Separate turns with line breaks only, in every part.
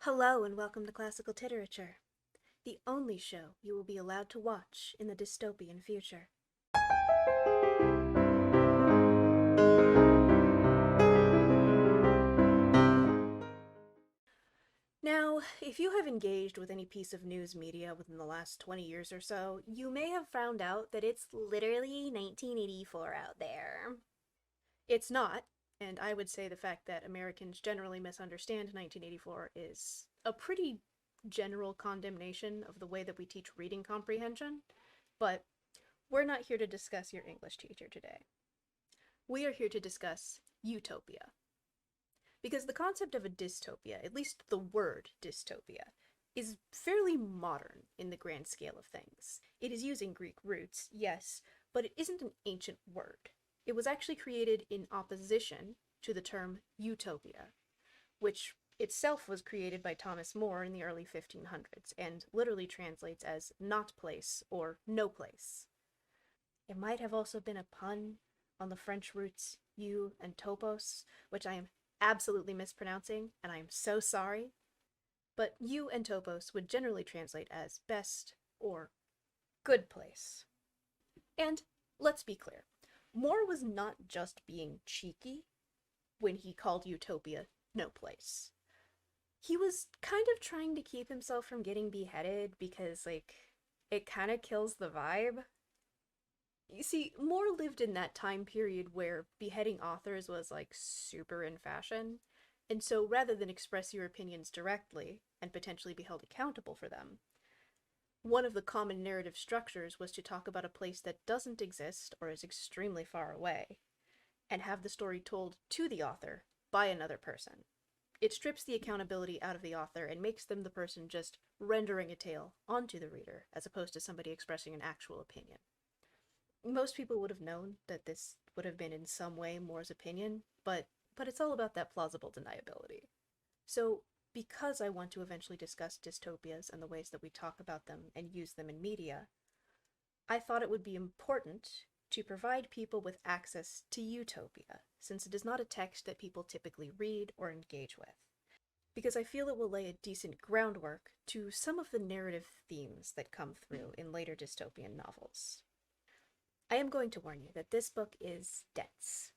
Hello and welcome to Classical Titerature, the only show you will be allowed to watch in the dystopian future. Now, if you have engaged with any piece of news media within the last 20 years or so, you may have found out that it's literally 1984 out there. It's not, and I would say the fact that Americans generally misunderstand 1984 is a pretty general condemnation of the way that we teach reading comprehension, but we're not here to discuss your English teacher today. We are here to discuss Utopia. Because the concept of a dystopia, at least the word dystopia, is fairly modern in the grand scale of things. It is using Greek roots, yes, but it isn't an ancient word. It was actually created in opposition to the term utopia, which itself was created by Thomas More in the early 1500s and literally translates as not place or no place. It might have also been a pun on the French roots eu and topos, which I am absolutely mispronouncing, and I am so sorry. But eu and topos would generally translate as best or good place. And let's be clear, More was not just being cheeky when he called Utopia no place. He was kind of trying to keep himself from getting beheaded because, it kind of kills the vibe. You see, Moore lived in that time period where beheading authors was super in fashion, and so rather than express your opinions directly and potentially be held accountable for them, one of the common narrative structures was to talk about a place that doesn't exist or is extremely far away, and have the story told to the author by another person. It strips the accountability out of the author and makes them the person just rendering a tale onto the reader, as opposed to somebody expressing an actual opinion. Most people would have known that this would have been in some way Moore's opinion, but it's all about that plausible deniability. So, because I want to eventually discuss dystopias and the ways that we talk about them and use them in media, I thought it would be important to provide people with access to Utopia, since it is not a text that people typically read or engage with, because I feel it will lay a decent groundwork to some of the narrative themes that come through in later dystopian novels. I am going to warn you that this book is dense.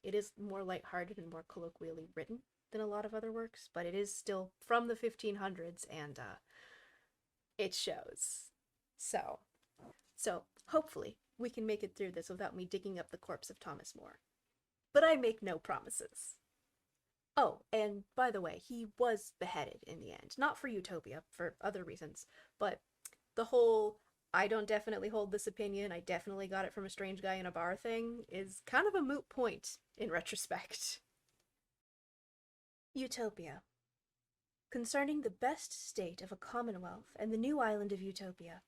It is more lighthearted and more colloquially written than a lot of other works, but it is still from the 1500s, and it shows. So hopefully we can make it through this without me digging up the corpse of Thomas More. But I make no promises. Oh, and by the way, he was beheaded in the end. Not for Utopia, for other reasons, but the whole I don't definitely hold this opinion, I definitely got it from a strange guy in a bar thing is kind of a moot point in retrospect. Utopia. Concerning the best state of a commonwealth and the new island of Utopia.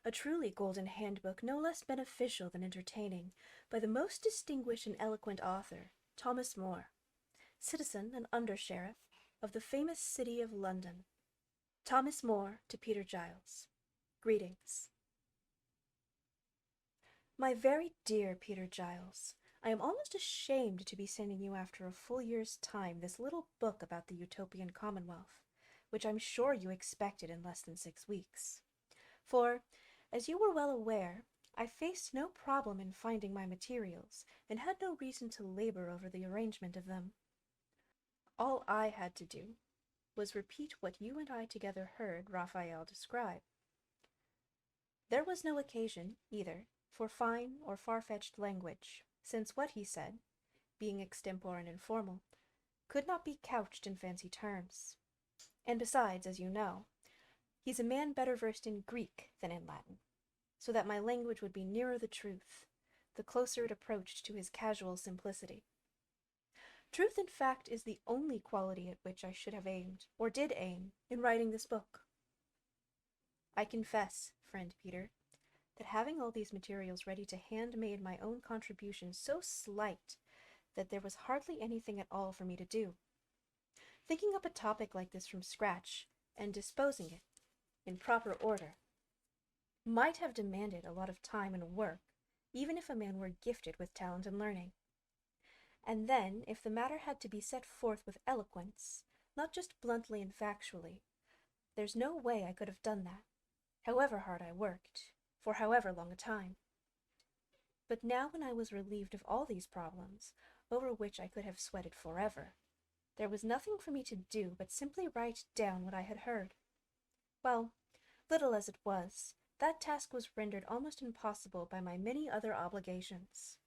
A truly golden handbook, no less beneficial than entertaining, by the most distinguished and eloquent author, Thomas More, citizen and under-sheriff of the famous city of London. Thomas More to Peter Giles. Greetings. My very dear Peter Giles, I am almost ashamed to be sending you after a full year's time this little book about the Utopian Commonwealth, which I'm sure you expected in less than 6 weeks. For, as you were well aware, I faced no problem in finding my materials, and had no reason to labor over the arrangement of them. All I had to do was repeat what you and I together heard Raphael describe. There was no occasion, either, for fine or far-fetched language, since what he said, being extempore and informal, could not be couched in fancy terms. And besides, as you know, he's a man better versed in Greek than in Latin, so that my language would be nearer the truth, the closer it approached to his casual simplicity. Truth, in fact, is the only quality at which I should have aimed, or did aim, in writing this book. I confess, friend Peter, that having all these materials ready to hand made my own contribution so slight that there was hardly anything at all for me to do. Thinking up a topic like this from scratch, and disposing it, in proper order, might have demanded a lot of time and work, even if a man were gifted with talent and learning. And then, if the matter had to be set forth with eloquence, not just bluntly and factually. There's no way I could have done that, however hard I worked, for however long a time. But now when I was relieved of all these problems, over which I could have sweated forever, there was nothing for me to do but simply write down what I had heard. Well, little as it was, that task was rendered almost impossible by my many other obligations.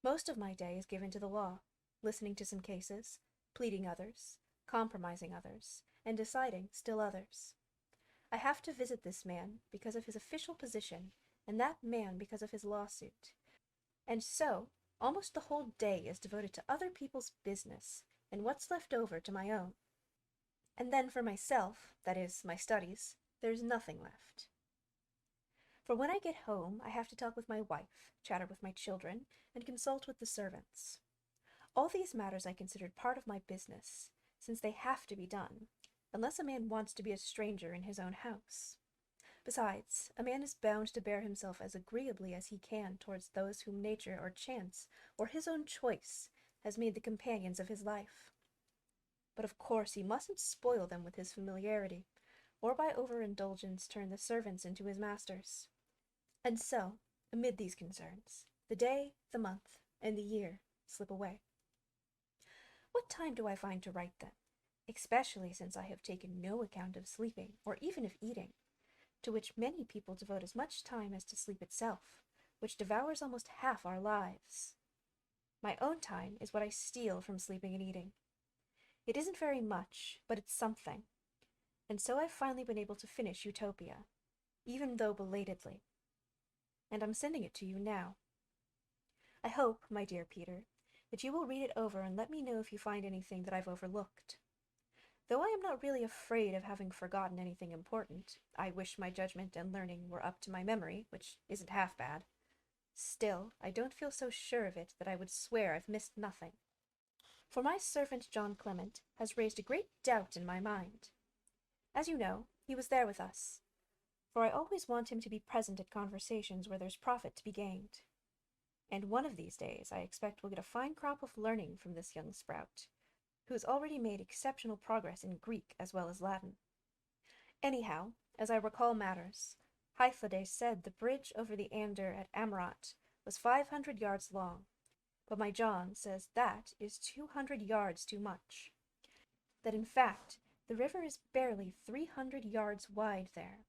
Most of my day is given to the law, listening to some cases, pleading others, compromising others, and deciding still others. I have to visit this man because of his official position, and that man because of his lawsuit. And so, almost the whole day is devoted to other people's business, and what's left over to my own. And then for myself, that is, my studies, there's nothing left. For when I get home, I have to talk with my wife, chatter with my children, and consult with the servants. All these matters I considered part of my business, since they have to be done, unless a man wants to be a stranger in his own house. Besides, a man is bound to bear himself as agreeably as he can towards those whom nature or chance, or his own choice, has made the companions of his life. But of course he mustn't spoil them with his familiarity, or by overindulgence turn the servants into his masters. And so, amid these concerns, the day, the month, and the year slip away. What time do I find to write them, especially since I have taken no account of sleeping, or even of eating, to which many people devote as much time as to sleep itself, which devours almost half our lives? My own time is what I steal from sleeping and eating. It isn't very much, but it's something. And so I've finally been able to finish Utopia, even though belatedly. And I'm sending it to you now. I hope, my dear Peter, that you will read it over and let me know if you find anything that I've overlooked. Though I am not really afraid of having forgotten anything important, I wish my judgment and learning were up to my memory, which isn't half bad. Still, I don't feel so sure of it that I would swear I've missed nothing. For my servant John Clement has raised a great doubt in my mind. As you know, he was there with us, for I always want him to be present at conversations where there's profit to be gained. And one of these days I expect we'll get a fine crop of learning from this young sprout, who has already made exceptional progress in Greek as well as Latin. Anyhow, as I recall matters, Hythloday said the bridge over the Ander at Amarat was 500 yards long, but my John says that is 200 yards too much. That in fact, the river is barely 300 yards wide there.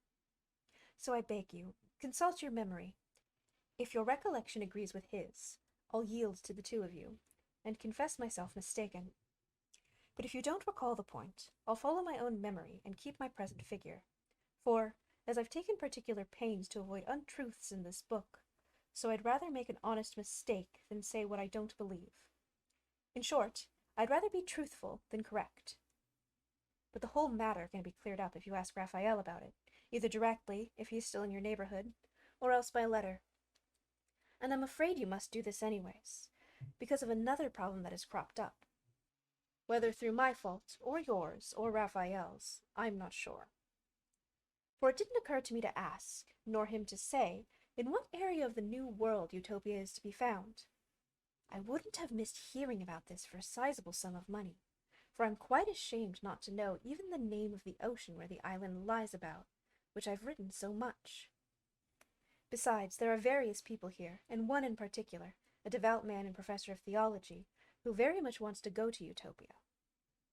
So I beg you, consult your memory. If your recollection agrees with his, I'll yield to the two of you, and confess myself mistaken. But if you don't recall the point, I'll follow my own memory and keep my present figure. For, as I've taken particular pains to avoid untruths in this book, so I'd rather make an honest mistake than say what I don't believe. In short, I'd rather be truthful than correct. But the whole matter can be cleared up if you ask Raphael about it, either directly, if he's still in your neighborhood, or else by letter. And I'm afraid you must do this anyways, because of another problem that has cropped up. Whether through my fault, or yours, or Raphael's, I'm not sure. For it didn't occur to me to ask, nor him to say, in what area of the new world Utopia is to be found. I wouldn't have missed hearing about this for a sizable sum of money, for I'm quite ashamed not to know even the name of the ocean where the island lies about, which I've written so much. Besides, there are various people here, and one in particular, a devout man and professor of theology, who very much wants to go to Utopia.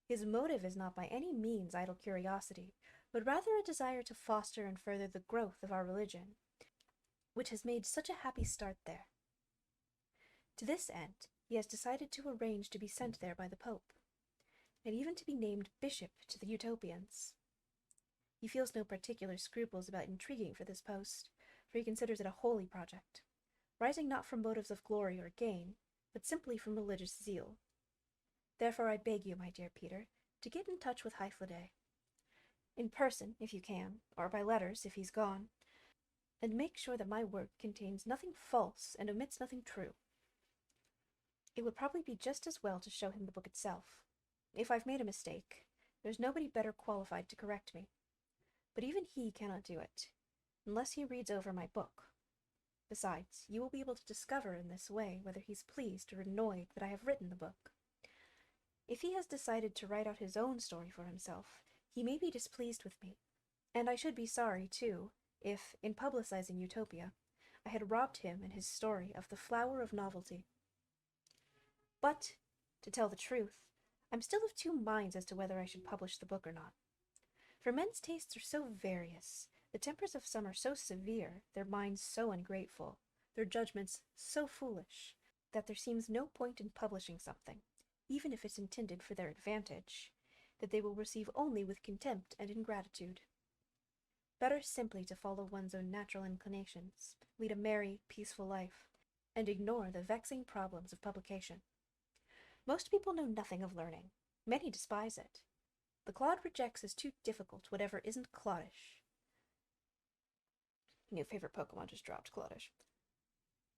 His motive is not by any means idle curiosity, but rather a desire to foster and further the growth of our religion, which has made such a happy start there. To this end, he has decided to arrange to be sent there by the Pope, and even to be named bishop to the Utopians. He feels no particular scruples about intriguing for this post, for he considers it a holy project, rising not from motives of glory or gain, but simply from religious zeal. Therefore I beg you, my dear Peter, to get in touch with Hythloday, in person if you can, or by letters if he's gone, and make sure that my work contains nothing false and omits nothing true. It would probably be just as well to show him the book itself. If I've made a mistake, there's nobody better qualified to correct me. But even he cannot do it, unless he reads over my book. Besides, you will be able to discover in this way whether he's pleased or annoyed that I have written the book. If he has decided to write out his own story for himself, he may be displeased with me, and I should be sorry, too, if, in publicizing Utopia, I had robbed him and his story of the flower of novelty. But, to tell the truth, I'm still of two minds as to whether I should publish the book or not. For men's tastes are so various, the tempers of some are so severe, their minds so ungrateful, their judgments so foolish, that there seems no point in publishing something, even if it's intended for their advantage, that they will receive only with contempt and ingratitude. Better simply to follow one's own natural inclinations, lead a merry, peaceful life, and ignore the vexing problems of publication. Most people know nothing of learning. Many despise it. The clod rejects as too difficult whatever isn't cloddish. New favorite Pokemon just dropped, Cloddish.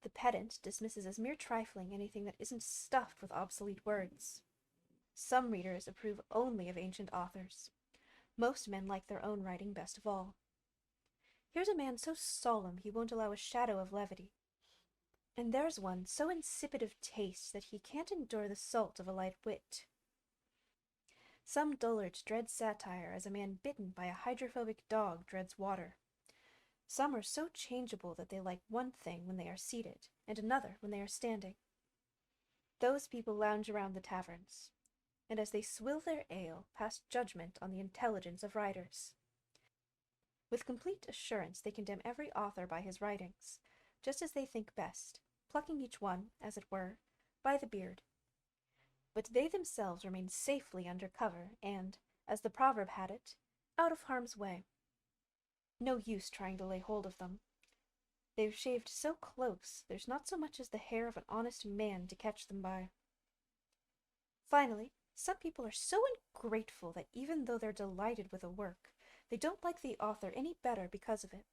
The pedant dismisses as mere trifling anything that isn't stuffed with obsolete words. Some readers approve only of ancient authors. Most men like their own writing best of all. Here's a man so solemn he won't allow a shadow of levity. And there's one so insipid of taste that he can't endure the salt of a light wit. Some dullards dread satire as a man bitten by a hydrophobic dog dreads water. Some are so changeable that they like one thing when they are seated, and another when they are standing. Those people lounge around the taverns, and as they swill their ale, pass judgment on the intelligence of writers. With complete assurance they condemn every author by his writings, just as they think best, plucking each one, as it were, by the beard. But they themselves remain safely under cover, and, as the proverb had it, out of harm's way. No use trying to lay hold of them. They've shaved so close, there's not so much as the hair of an honest man to catch them by. Finally, some people are so ungrateful that even though they're delighted with a work, they don't like the author any better because of it.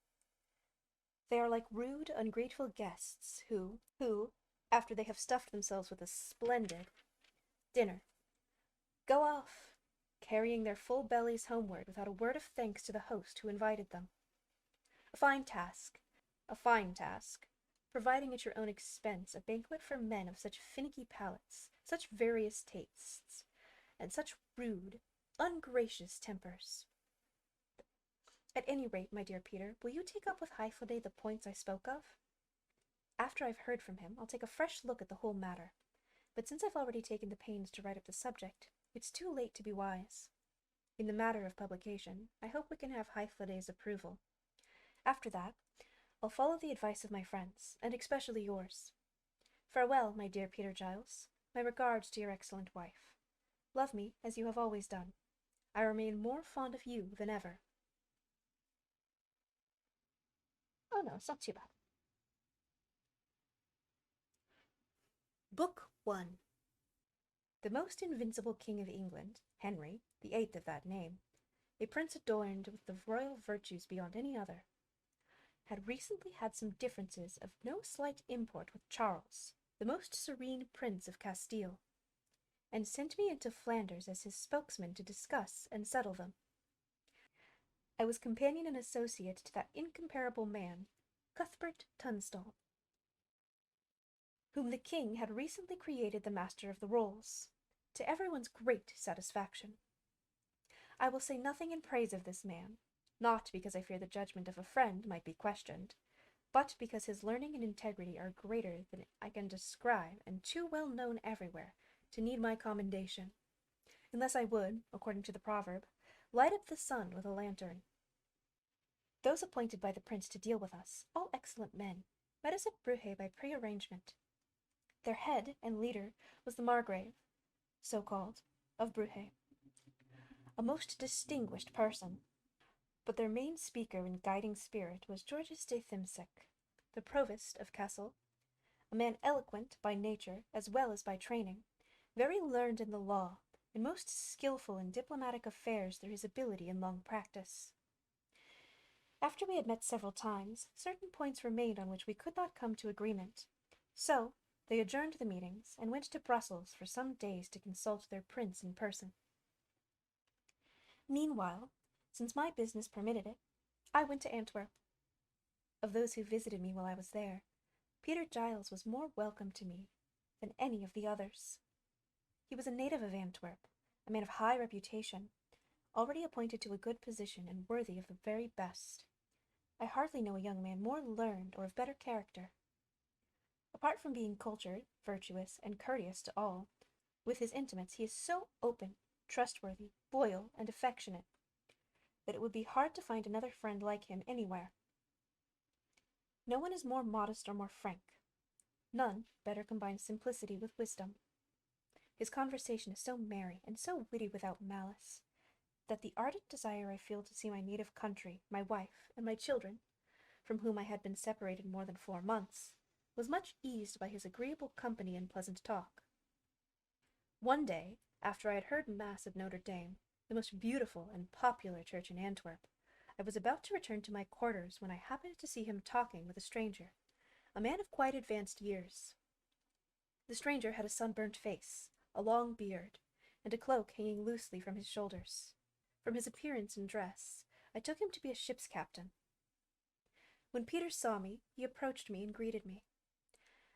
They are like rude, ungrateful guests who, after they have stuffed themselves with a splendid dinner, go off, carrying their full bellies homeward without a word of thanks to the host who invited them. A fine task, providing at your own expense a banquet for men of such finicky palates, such various tastes, and such rude, ungracious tempers. At any rate, my dear Peter, will you take up with Hyflode the points I spoke of? After I've heard from him, I'll take a fresh look at the whole matter. But since I've already taken the pains to write up the subject, it's too late to be wise. In the matter of publication, I hope we can have Hyflode's approval. After that, I'll follow the advice of my friends, and especially yours. Farewell, my dear Peter Giles. My regards to your excellent wife. Love me as you have always done. I remain more fond of you than ever. Oh no, it's not too bad. Book 1. The most invincible king of England, Henry, the 8th of that name, a prince adorned with the royal virtues beyond any other, had recently had some differences of no slight import with Charles, the most serene prince of Castile, and sent me into Flanders as his spokesman to discuss and settle them. I was companion and associate to that incomparable man, Cuthbert Tunstall, whom the king had recently created the Master of the Rolls, to everyone's great satisfaction. I will say nothing in praise of this man, not because I fear the judgment of a friend might be questioned, but because his learning and integrity are greater than I can describe and too well known everywhere to need my commendation, unless I would, according to the proverb, light up the sun with a lantern. Those appointed by the prince to deal with us, all excellent men, met us at Bruges by pre-arrangement. Their head and leader was the Margrave, so called, of Bruges, a most distinguished person. But their main speaker and guiding spirit was Georges de Thimsec, the provost of Kassel, a man eloquent by nature as well as by training, very learned in the law, and most skilful in diplomatic affairs through his ability and long practice. After we had met several times, certain points remained on which we could not come to agreement, so they adjourned the meetings and went to Brussels for some days to consult their prince in person. Meanwhile, since my business permitted it, I went to Antwerp. Of those who visited me while I was there, Peter Giles was more welcome to me than any of the others. He was a native of Antwerp, a man of high reputation, already appointed to a good position and worthy of the very best. I hardly know a young man more learned or of better character. Apart from being cultured, virtuous, and courteous to all, with his intimates he is so open, trustworthy, loyal, and affectionate, that it would be hard to find another friend like him anywhere. No one is more modest or more frank. None better combines simplicity with wisdom. His conversation is so merry and so witty without malice, that the ardent desire I feel to see my native country, my wife, and my children, from whom I had been separated more than 4 months, was much eased by his agreeable company and pleasant talk. One day, after I had heard Mass at Notre Dame, the most beautiful and popular church in Antwerp, I was about to return to my quarters when I happened to see him talking with a stranger, a man of quite advanced years. The stranger had a sunburnt face, a long beard, and a cloak hanging loosely from his shoulders. From his appearance and dress, I took him to be a ship's captain. When Peter saw me, he approached me and greeted me.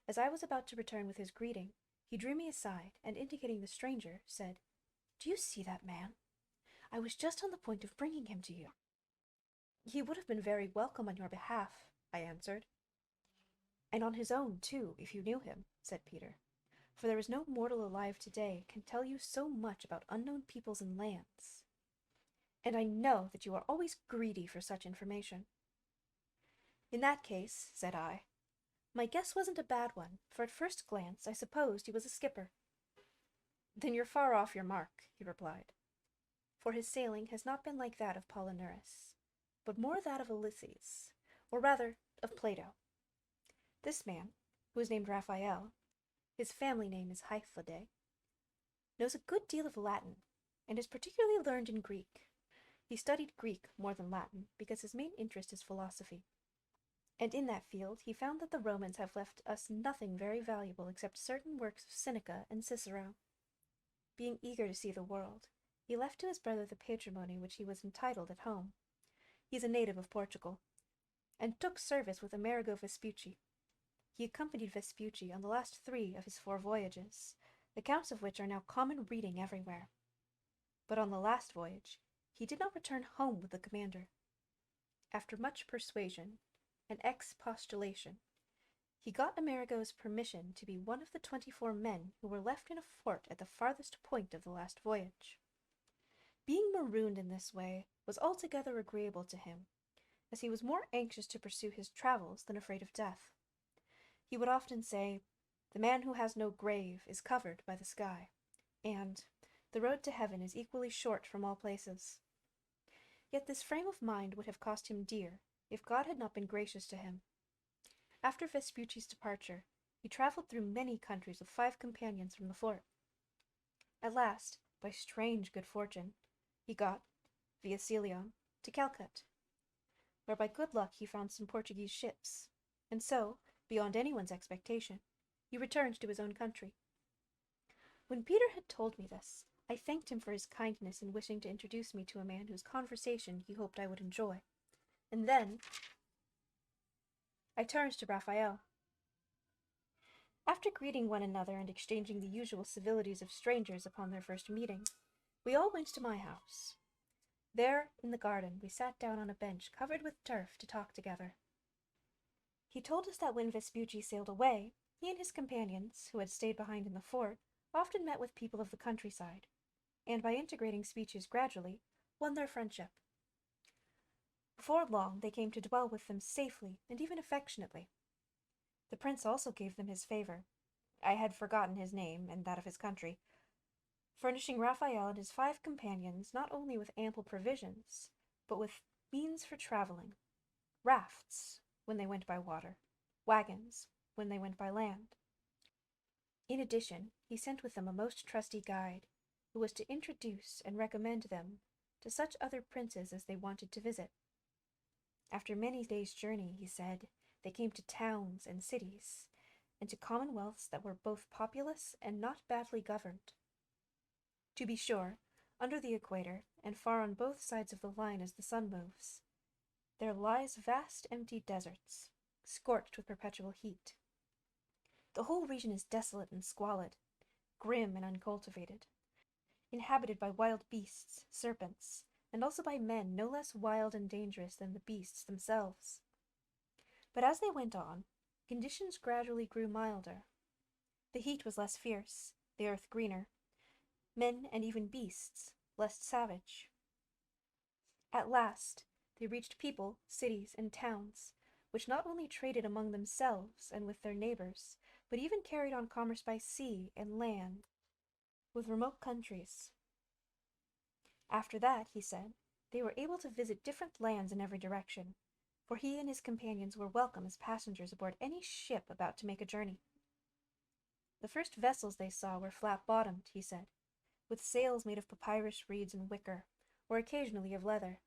As I was about to return with his greeting, he drew me aside, and indicating the stranger, said, "Do you see that man? I was just on the point of bringing him to you." "He would have been very welcome on your behalf," I answered. "And on his own, too, if you knew him," said Peter. "For there is no mortal alive today can tell you so much about unknown peoples and lands. And I know that you are always greedy for such information." "In that case," said I, "my guess wasn't a bad one, for at first glance I supposed he was a skipper." "Then you're far off your mark," he replied, "for his sailing has not been like that of Apollinaris, but more that of Ulysses, or rather of Plato. This man, who is named Raphael, his family name is Hythloday, knows a good deal of Latin, and is particularly learned in Greek. He studied Greek more than Latin, because his main interest is philosophy. And in that field he found that the Romans have left us nothing very valuable except certain works of Seneca and Cicero. Being eager to see the world, he left to his brother the patrimony which he was entitled at home. He is a native of Portugal, and took service with Amerigo Vespucci. He accompanied Vespucci on the last 3 of his 4 voyages, accounts of which are now common reading everywhere. But on the last voyage he did not return home with the commander. After much persuasion and expostulation, he got Amerigo's permission to be one of the 24 men who were left in a fort at the farthest point of the last voyage. Being marooned in this way was altogether agreeable to him, as he was more anxious to pursue his travels than afraid of death. He would often say, "The man who has no grave is covered by the sky," and "The road to heaven is equally short from all places." Yet this frame of mind would have cost him dear if God had not been gracious to him. After Vespucci's departure, he travelled through many countries with 5 companions from the fort. At last, by strange good fortune, he got, via Ceylon, to Calcut, where by good luck he found some Portuguese ships, and so, beyond anyone's expectation, he returned to his own country. When Peter had told me this, I thanked him for his kindness in wishing to introduce me to a man whose conversation he hoped I would enjoy, and then I turned to Raphael. After greeting one another and exchanging the usual civilities of strangers upon their first meeting, we all went to my house. There, in the garden, we sat down on a bench covered with turf to talk together. He told us that when Vespucci sailed away, he and his companions, who had stayed behind in the fort, often met with people of the countryside, and by integrating speeches gradually, won their friendship. Before long they came to dwell with them safely and even affectionately. The prince also gave them his favor. I had forgotten his name and that of his country, furnishing Raphael and his 5 companions not only with ample provisions, but with means for traveling, rafts when they went by water, wagons when they went by land. In addition, he sent with them a most trusty guide, who was to introduce and recommend them to such other princes as they wanted to visit. After many days' journey, he said, they came to towns and cities, and to commonwealths that were both populous and not badly governed. To be sure, under the equator, and far on both sides of the line as the sun moves, there lies vast empty deserts, scorched with perpetual heat. The whole region is desolate and squalid, grim and uncultivated, inhabited by wild beasts, serpents, and also by men no less wild and dangerous than the beasts themselves. But as they went on, conditions gradually grew milder. The heat was less fierce, the earth greener, men and even beasts less savage. At last, they reached people, cities, and towns, which not only traded among themselves and with their neighbors, but even carried on commerce by sea and land with remote countries. After that, he said, they were able to visit different lands in every direction, for he and his companions were welcome as passengers aboard any ship about to make a journey. The first vessels they saw were flat-bottomed, he said, with sails made of papyrus reeds and wicker, or occasionally of leather.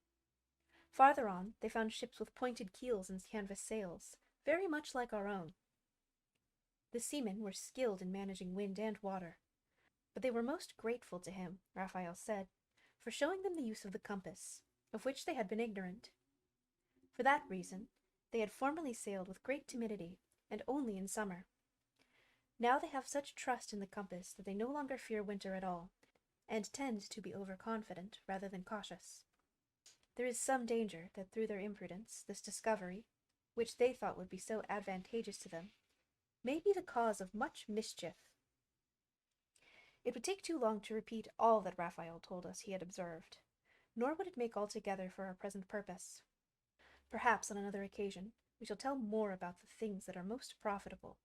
Farther on, they found ships with pointed keels and canvas sails, very much like our own. The seamen were skilled in managing wind and water, but they were most grateful to him, Raphael said, for showing them the use of the compass, of which they had been ignorant. For that reason, they had formerly sailed with great timidity, and only in summer. Now they have such trust in the compass that they no longer fear winter at all, and tend to be overconfident rather than cautious. There is some danger that through their imprudence, this discovery, which they thought would be so advantageous to them, may be the cause of much mischief. It would take too long to repeat all that Raphael told us he had observed, nor would it make altogether for our present purpose. Perhaps on another occasion we shall tell more about the things that are most profitable,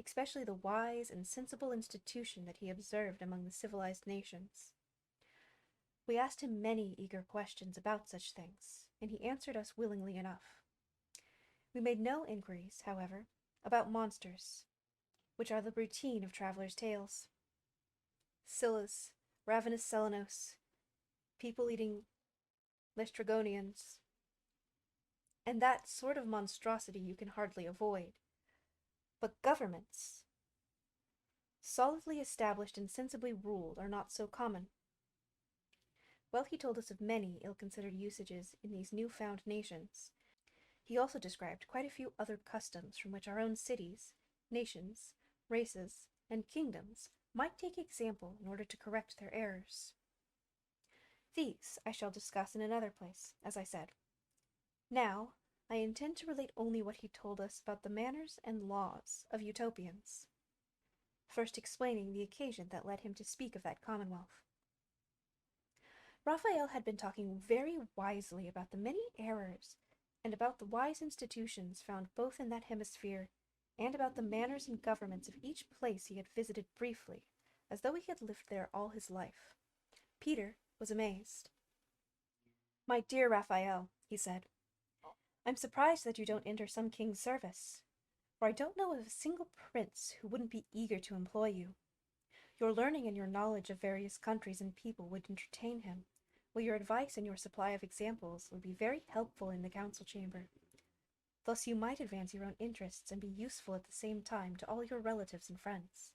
especially the wise and sensible institution that he observed among the civilized nations. We asked him many eager questions about such things, and he answered us willingly enough. We made no inquiries, however, about monsters, which are the routine of travelers' tales. Scyllas, ravenous Selenos, people-eating Laestrygonians, and that sort of monstrosity you can hardly avoid. But governments, solidly established and sensibly ruled, are not so common. Well, he told us of many ill-considered usages in these new-found nations. He also described quite a few other customs from which our own cities, nations, races, and kingdoms might take example in order to correct their errors. These I shall discuss in another place, as I said. Now, I intend to relate only what he told us about the manners and laws of Utopians, first explaining the occasion that led him to speak of that commonwealth. Raphael had been talking very wisely about the many errors and about the wise institutions found both in that hemisphere and about the manners and governments of each place he had visited briefly, as though he had lived there all his life. Peter was amazed. "My dear Raphael," he said, "I'm surprised that you don't enter some king's service, for I don't know of a single prince who wouldn't be eager to employ you. Your learning and your knowledge of various countries and people would entertain him, while your advice and your supply of examples would be very helpful in the council chamber. Thus you might advance your own interests and be useful at the same time to all your relatives and friends."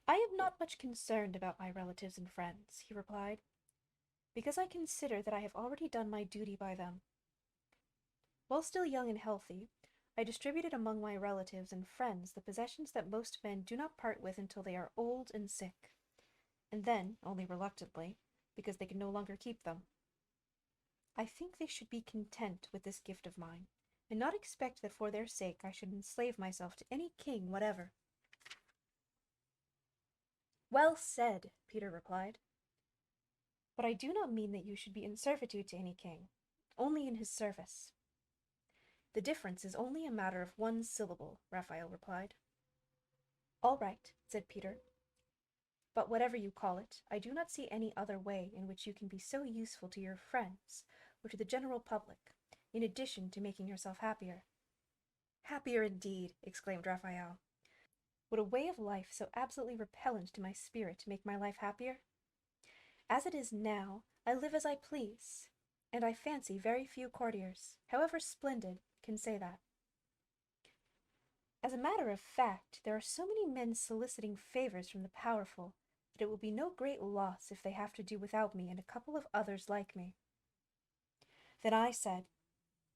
"I am not much concerned about my relatives and friends," he replied, "because I consider that I have already done my duty by them. While still young and healthy, I distributed among my relatives and friends the possessions that most men do not part with until they are old and sick, and then only reluctantly, because they can no longer keep them. I think they should be content with this gift of mine, and not expect that for their sake I should enslave myself to any king whatever." "Well said," Peter replied. "But I do not mean that you should be in servitude to any king, only in his service." "The difference is only a matter of one syllable," Raphael replied. "All right," said Peter. "But whatever you call it, I do not see any other way in which you can be so useful to your friends or to the general public, in addition to making yourself happier." "Happier indeed!" exclaimed Raphael. "Would a way of life so absolutely repellent to my spirit make my life happier? As it is now, I live as I please, and I fancy very few courtiers, however splendid, can say that. As a matter of fact, there are so many men soliciting favors from the powerful that it will be no great loss if they have to do without me and a couple of others like me." Then I said,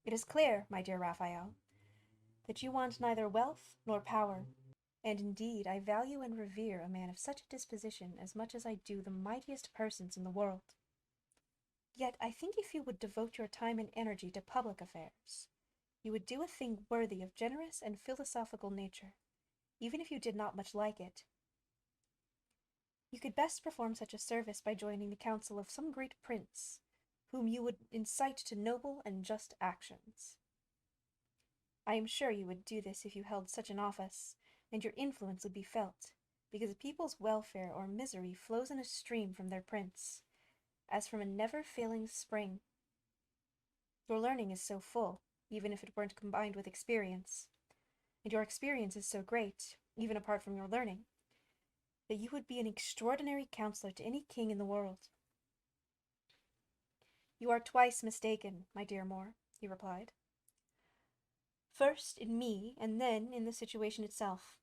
"It is clear, my dear Raphael, that you want neither wealth nor power, And indeed I value and revere a man of such a disposition as much as I do the mightiest persons in the world. Yet I think if you would devote your time and energy to public affairs, you would do a thing worthy of generous and philosophical nature, even if you did not much like it. You could best perform such a service by joining the council of some great prince, whom you would incite to noble and just actions. I am sure you would do this if you held such an office, and your influence would be felt, because a people's welfare or misery flows in a stream from their prince, as from a never-failing spring. Your learning is so full, even if it weren't combined with experience, and your experience is so great, even apart from your learning, that you would be an extraordinary counselor to any king in the world. You are twice mistaken, my dear Moore, he replied. First in me, and then in the situation itself.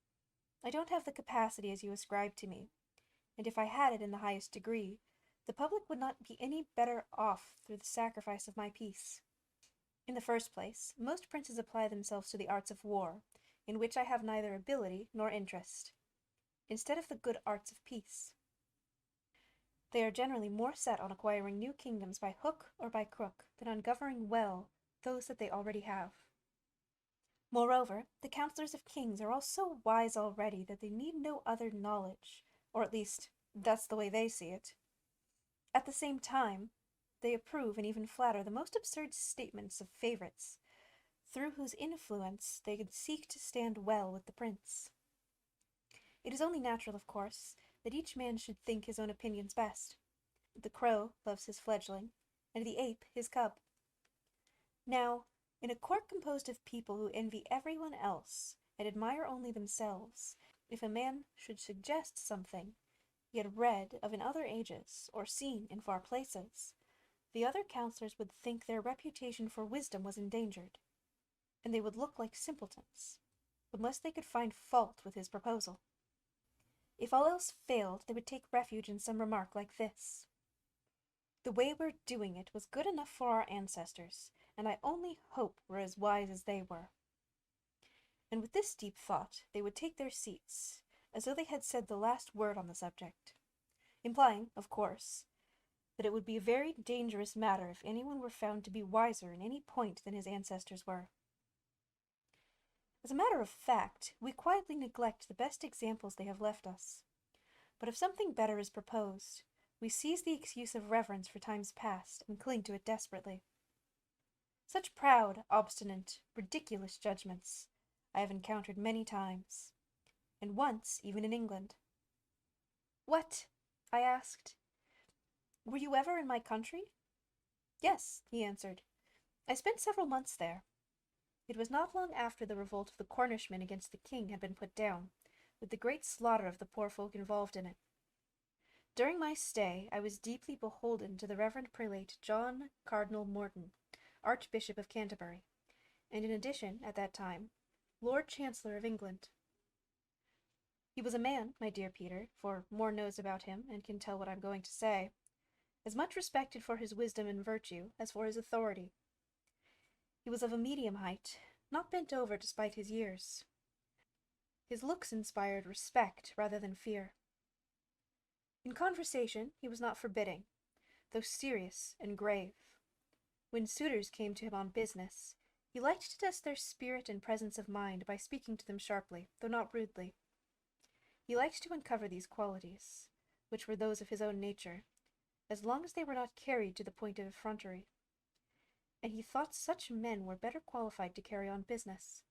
I don't have the capacity as you ascribe to me, and if I had it in the highest degree, the public would not be any better off through the sacrifice of my peace. In the first place, most princes apply themselves to the arts of war, in which I have neither ability nor interest, instead of the good arts of peace. They are generally more set on acquiring new kingdoms by hook or by crook than on governing well those that they already have. Moreover, the counselors of kings are all so wise already that they need no other knowledge, or at least, that's the way they see it. At the same time, they approve and even flatter the most absurd statements of favorites, through whose influence they could seek to stand well with the prince. It is only natural, of course, that each man should think his own opinions best. The crow loves his fledgling, and the ape his cub. Now, in a court composed of people who envy everyone else and admire only themselves, if a man should suggest something he had read of in other ages or seen in far places, the other counselors would think their reputation for wisdom was endangered, and they would look like simpletons, unless they could find fault with his proposal. If all else failed, they would take refuge in some remark like this: "The way we're doing it was good enough for our ancestors, and I only hope we're as wise as they were." And with this deep thought, they would take their seats, as though they had said the last word on the subject, implying, of course, that it would be a very dangerous matter if anyone were found to be wiser in any point than his ancestors were. As a matter of fact, we quietly neglect the best examples they have left us. But if something better is proposed, we seize the excuse of reverence for times past and cling to it desperately. Such proud, obstinate, ridiculous judgments I have encountered many times, and once even in England. "What?" I asked. "Were you ever in my country?" "Yes," he answered. "I spent several months there." It was not long after the revolt of the Cornishmen against the king had been put down, with the great slaughter of the poor folk involved in it. During my stay, I was deeply beholden to the Reverend Prelate John Cardinal Morton, Archbishop of Canterbury, and in addition, at that time, Lord Chancellor of England. He was a man, my dear Peter, for Moore knows about him and can tell what I'm going to say, as much respected for his wisdom and virtue as for his authority. He was of a medium height, not bent over despite his years. His looks inspired respect rather than fear. In conversation he was not forbidding, though serious and grave. When suitors came to him on business, he liked to test their spirit and presence of mind by speaking to them sharply, though not rudely. He liked to uncover these qualities, which were those of his own nature, as long as they were not carried to the point of effrontery. And he thought such men were better qualified to carry on business.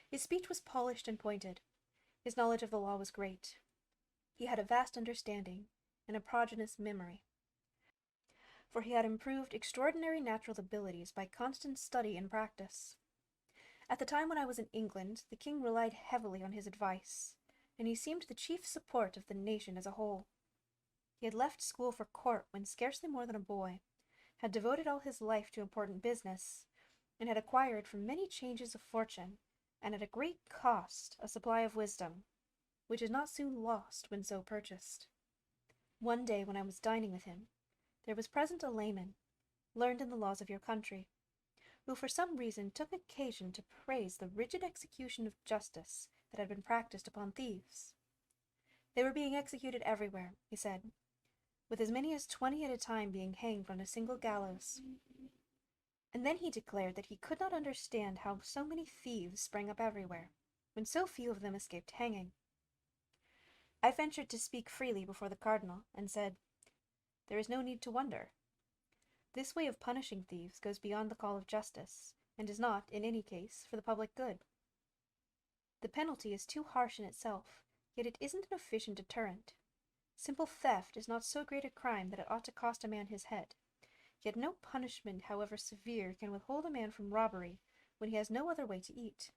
His speech was polished and pointed. His knowledge of the law was great. He had a vast understanding and a prodigious memory, for he had improved extraordinary natural abilities by constant study and practice. At the time when I was in England, the king relied heavily on his advice, and he seemed the chief support of the nation as a whole. He had left school for court when scarcely more than a boy, had devoted all his life to important business, and had acquired from many changes of fortune, and at a great cost, a supply of wisdom, which is not soon lost when so purchased. One day when I was dining with him, there was present a layman, learned in the laws of your country, who for some reason took occasion to praise the rigid execution of justice that had been practiced upon thieves. They were being executed everywhere, he said, with as many as 20 at a time being hanged on a single gallows. And then he declared that he could not understand how so many thieves sprang up everywhere, when so few of them escaped hanging. I ventured to speak freely before the cardinal, and said, "There is no need to wonder. This way of punishing thieves goes beyond the call of justice, and is not, in any case, for the public good. The penalty is too harsh in itself, yet it isn't an efficient deterrent. Simple theft is not so great a crime that it ought to cost a man his head, yet no punishment, however severe, can withhold a man from robbery when he has no other way to eat.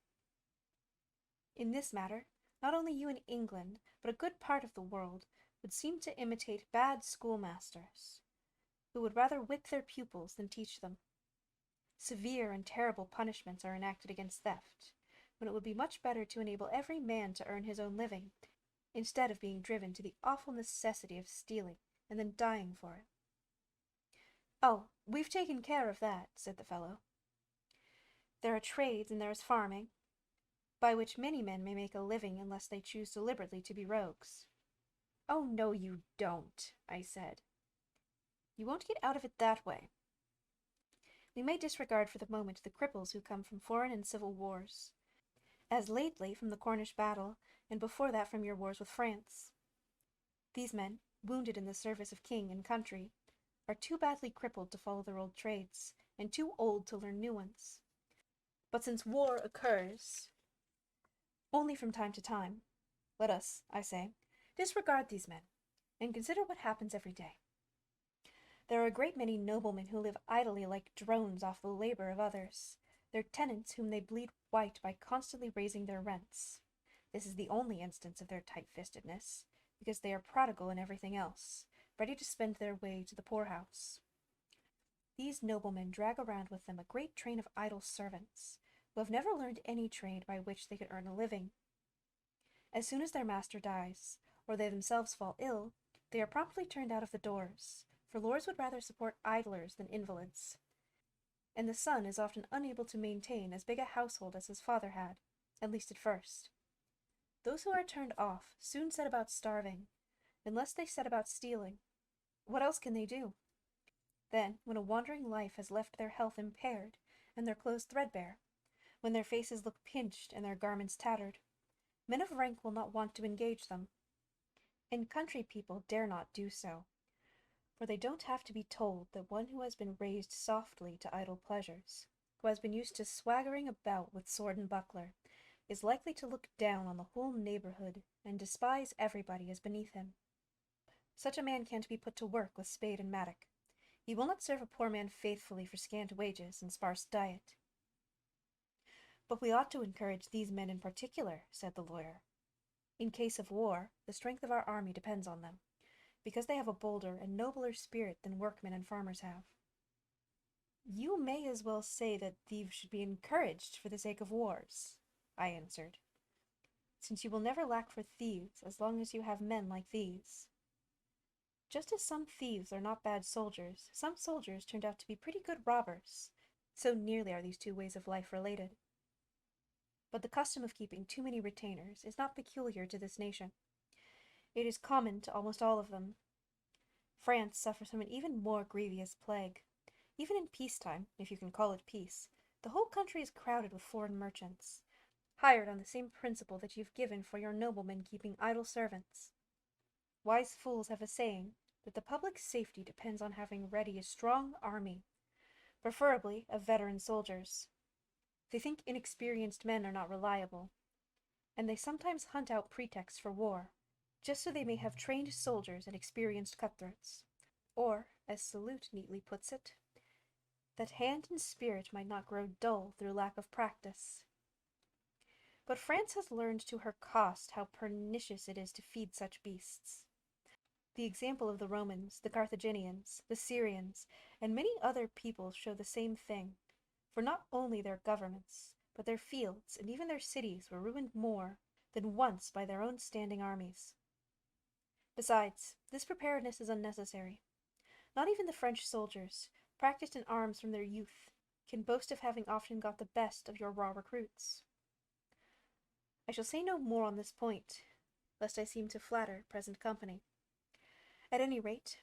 In this matter, not only you in England, but a good part of the world, would seem to imitate bad schoolmasters, who would rather whip their pupils than teach them. Severe and terrible punishments are enacted against theft, when it would be much better to enable every man to earn his own living, instead of being driven to the awful necessity of stealing and then dying for it." "Oh, we've taken care of that," said the fellow. "There are trades and there is farming, by which many men may make a living unless they choose deliberately to be rogues." "Oh, no, you don't," I said. "You won't get out of it that way. We may disregard for the moment the cripples who come from foreign and civil wars, as lately from the Cornish battle, and before that from your wars with France. These men, wounded in the service of king and country, are too badly crippled to follow their old trades, and too old to learn new ones. But since war occurs only from time to time, let us, I say, disregard these men, and consider what happens every day. There are a great many noblemen who live idly like drones off the labor of others, their tenants whom they bleed white by constantly raising their rents. This is the only instance of their tight-fistedness, because they are prodigal in everything else, ready to spend their way to the poorhouse. These noblemen drag around with them a great train of idle servants, who have never learned any trade by which they could earn a living. As soon as their master dies, or they themselves fall ill, they are promptly turned out of the doors, for lords would rather support idlers than invalids, and the son is often unable to maintain as big a household as his father had, at least at first. Those who are turned off soon set about starving, unless they set about stealing. What else can they do? Then, when a wandering life has left their health impaired, and their clothes threadbare, when their faces look pinched and their garments tattered, men of rank will not want to engage them. And country people dare not do so, for they don't have to be told that one who has been raised softly to idle pleasures, who has been used to swaggering about with sword and buckler, is likely to look down on the whole neighborhood and despise everybody as beneath him. Such a man can't be put to work with spade and mattock. He will not serve a poor man faithfully for scant wages and sparse diet. But we ought to encourage these men in particular, said the lawyer. In case of war, the strength of our army depends on them, because they have a bolder and nobler spirit than workmen and farmers have. You may as well say that thieves should be encouraged for the sake of wars, I answered, since you will never lack for thieves as long as you have men like these. Just as some thieves are not bad soldiers, some soldiers turned out to be pretty good robbers. So nearly are these two ways of life related. But the custom of keeping too many retainers is not peculiar to this nation. It is common to almost all of them. France suffers from an even more grievous plague. Even in peacetime, if you can call it peace, the whole country is crowded with foreign merchants, hired on the same principle that you've given for your noblemen keeping idle servants. Wise fools have a saying that the public safety depends on having ready a strong army, preferably of veteran soldiers. They think inexperienced men are not reliable, and they sometimes hunt out pretexts for war, just so they may have trained soldiers and experienced cutthroats. Or, as Salute neatly puts it, that hand and spirit might not grow dull through lack of practice. But France has learned to her cost how pernicious it is to feed such beasts. The example of the Romans, the Carthaginians, the Syrians, and many other peoples show the same thing, for not only their governments, but their fields and even their cities were ruined more than once by their own standing armies. Besides, this preparedness is unnecessary. Not even the French soldiers, practiced in arms from their youth, can boast of having often got the best of your raw recruits. I shall say no more on this point, lest I seem to flatter present company. At any rate,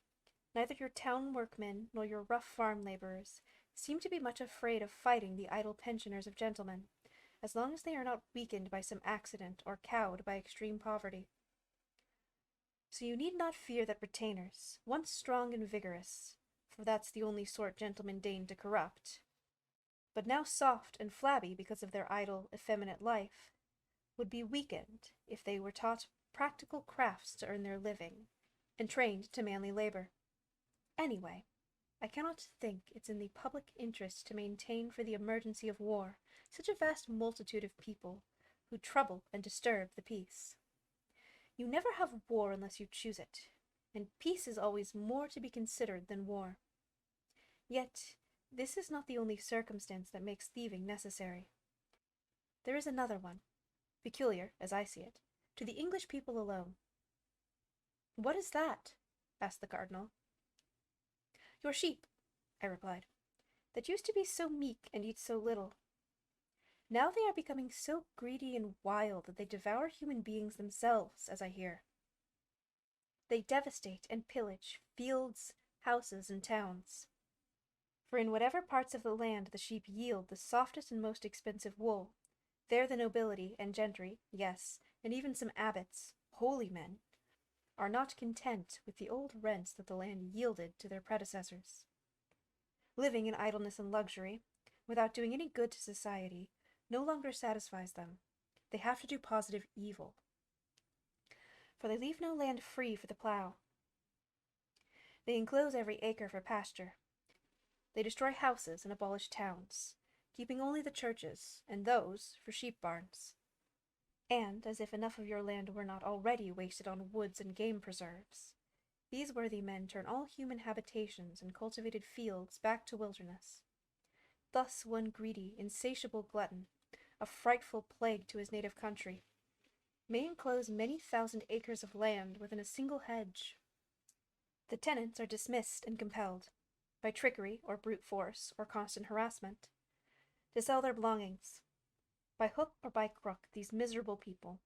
neither your town workmen nor your rough farm laborers seem to be much afraid of fighting the idle pensioners of gentlemen, as long as they are not weakened by some accident or cowed by extreme poverty. So you need not fear that retainers, once strong and vigorous, for that's the only sort gentlemen deign to corrupt, but now soft and flabby because of their idle, effeminate life, would be weakened if they were taught practical crafts to earn their living, and trained to manly labor. Anyway, I cannot think it's in the public interest to maintain for the emergency of war such a vast multitude of people who trouble and disturb the peace. You never have war unless you choose it, and peace is always more to be considered than war. Yet, this is not the only circumstance that makes thieving necessary. There is another one, peculiar, as I see it, to the English people alone. What is that? Asked the cardinal. Your sheep, I replied, that used to be so meek and eat so little. Now they are becoming so greedy and wild that they devour human beings themselves, as I hear. They devastate and pillage fields, houses, and towns. For in whatever parts of the land the sheep yield the softest and most expensive wool, there the nobility and gentry, yes, and even some abbots, holy men, are not content with the old rents that the land yielded to their predecessors. Living in idleness and luxury, without doing any good to society, no longer satisfies them. They have to do positive evil. For they leave no land free for the plow. They enclose every acre for pasture. They destroy houses and abolish towns, keeping only the churches, and those for sheep barns. And, as if enough of your land were not already wasted on woods and game preserves, these worthy men turn all human habitations and cultivated fields back to wilderness. Thus one greedy, insatiable glutton, a frightful plague to his native country, may enclose many thousand acres of land within a single hedge. The tenants are dismissed and compelled, by trickery or brute force or constant harassment, to sell their belongings. By hook or by crook, these miserable people,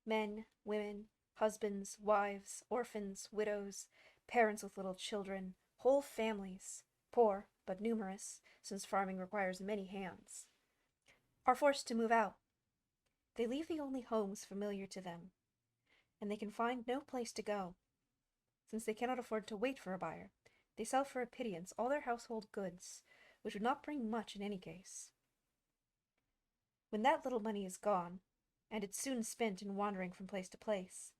men, women, husbands, wives, orphans, widows, parents with little children, whole families, poor but numerous, since farming requires many hands, are forced to move out. They leave the only homes familiar to them, and they can find no place to go. Since they cannot afford to wait for a buyer, they sell for a pittance all their household goods, which would not bring much in any case. When that little money is gone, and it's soon spent in wandering from place to place,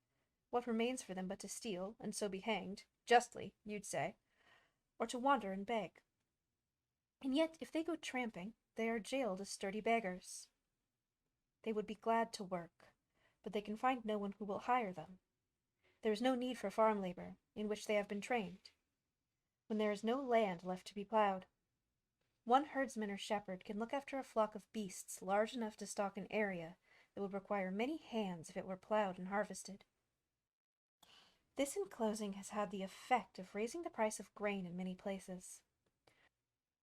what remains for them but to steal, and so be hanged, justly, you'd say, or to wander and beg? And yet, if they go tramping, they are jailed as sturdy beggars. They would be glad to work, but they can find no one who will hire them. There is no need for farm labor, in which they have been trained, when there is no land left to be plowed. One herdsman or shepherd can look after a flock of beasts large enough to stock an area that would require many hands if it were plowed and harvested. This enclosing has had the effect of raising the price of grain in many places.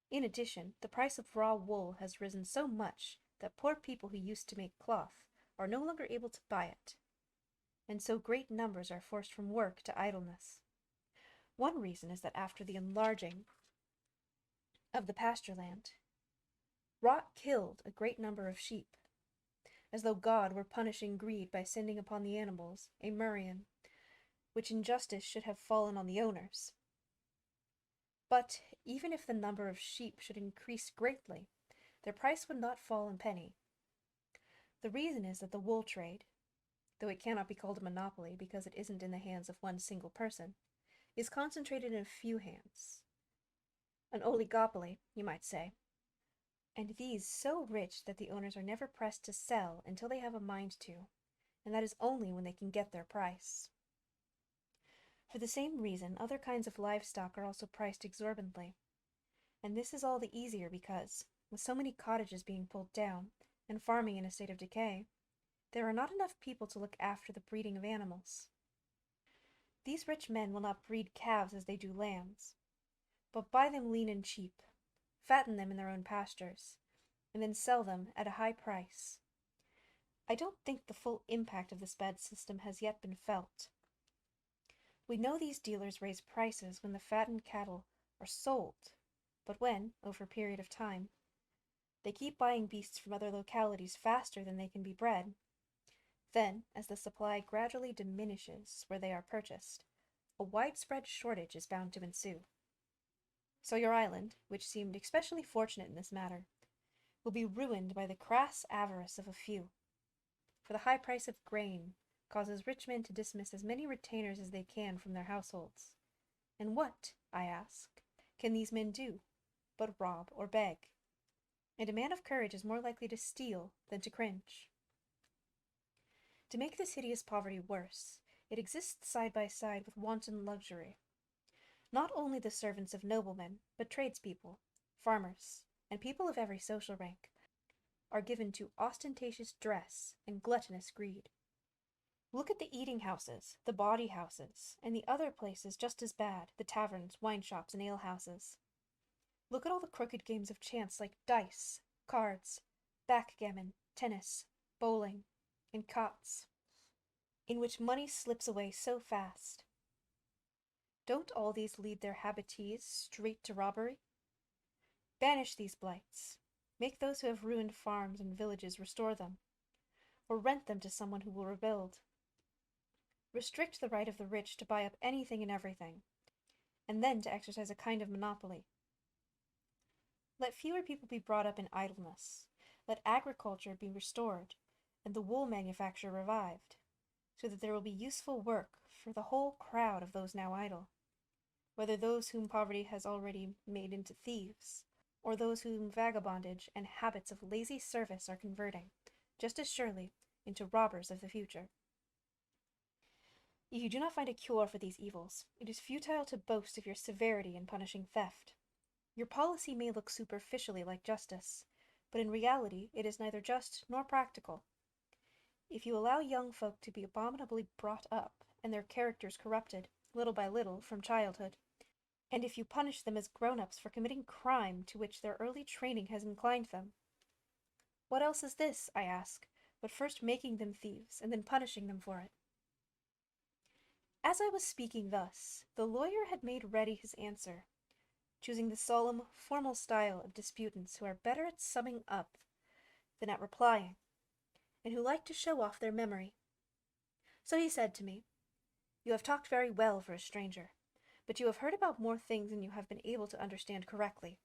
In addition, the price of raw wool has risen so much that poor people who used to make cloth are no longer able to buy it, and so great numbers are forced from work to idleness. One reason is that after the enlarging of the pasture land, rot killed a great number of sheep, as though God were punishing greed by sending upon the animals a murrain, which in justice should have fallen on the owners. But even if the number of sheep should increase greatly, their price would not fall a penny. The reason is that the wool trade, though it cannot be called a monopoly because it isn't in the hands of one single person, is concentrated in a few hands. An oligopoly, you might say, and these so rich that the owners are never pressed to sell until they have a mind to, and that is only when they can get their price. For the same reason, other kinds of livestock are also priced exorbitantly, and this is all the easier because, with so many cottages being pulled down, and farming in a state of decay, there are not enough people to look after the breeding of animals. These rich men will not breed calves as they do lambs, but buy them lean and cheap, fatten them in their own pastures, and then sell them at a high price. I don't think the full impact of this bad system has yet been felt. We know these dealers raise prices when the fattened cattle are sold, but when, over a period of time, they keep buying beasts from other localities faster than they can be bred, then, as the supply gradually diminishes where they are purchased, a widespread shortage is bound to ensue. So your island, which seemed especially fortunate in this matter, will be ruined by the crass avarice of a few. For the high price of grain causes rich men to dismiss as many retainers as they can from their households. And what, I ask, can these men do but rob or beg? And a man of courage is more likely to steal than to cringe. To make this hideous poverty worse, it exists side by side with wanton luxury. Not only the servants of noblemen, but tradespeople, farmers, and people of every social rank are given to ostentatious dress and gluttonous greed. Look at the eating houses, the bawdy houses, and the other places just as bad, the taverns, wine shops, and alehouses. Look at all the crooked games of chance like dice, cards, backgammon, tennis, bowling, and cots, in which money slips away so fast. Don't all these lead their habitees straight to robbery? Banish these blights. Make those who have ruined farms and villages restore them, or rent them to someone who will rebuild. Restrict the right of the rich to buy up anything and everything, and then to exercise a kind of monopoly. Let fewer people be brought up in idleness. Let agriculture be restored, and the wool manufacture revived, so that there will be useful work for the whole crowd of those now idle, whether those whom poverty has already made into thieves, or those whom vagabondage and habits of lazy service are converting, just as surely, into robbers of the future. If you do not find a cure for these evils, it is futile to boast of your severity in punishing theft. Your policy may look superficially like justice, but in reality it is neither just nor practical. If you allow young folk to be abominably brought up, and their characters corrupted, little by little, from childhood, and if you punish them as grown-ups for committing crime to which their early training has inclined them, what else is this, I ask, but first making them thieves, and then punishing them for it? As I was speaking thus, the lawyer had made ready his answer, choosing the solemn, formal style of disputants who are better at summing up than at replying, and who like to show off their memory. So he said to me, "You have talked very well for a stranger, but you have heard about more things than you have been able to understand correctly.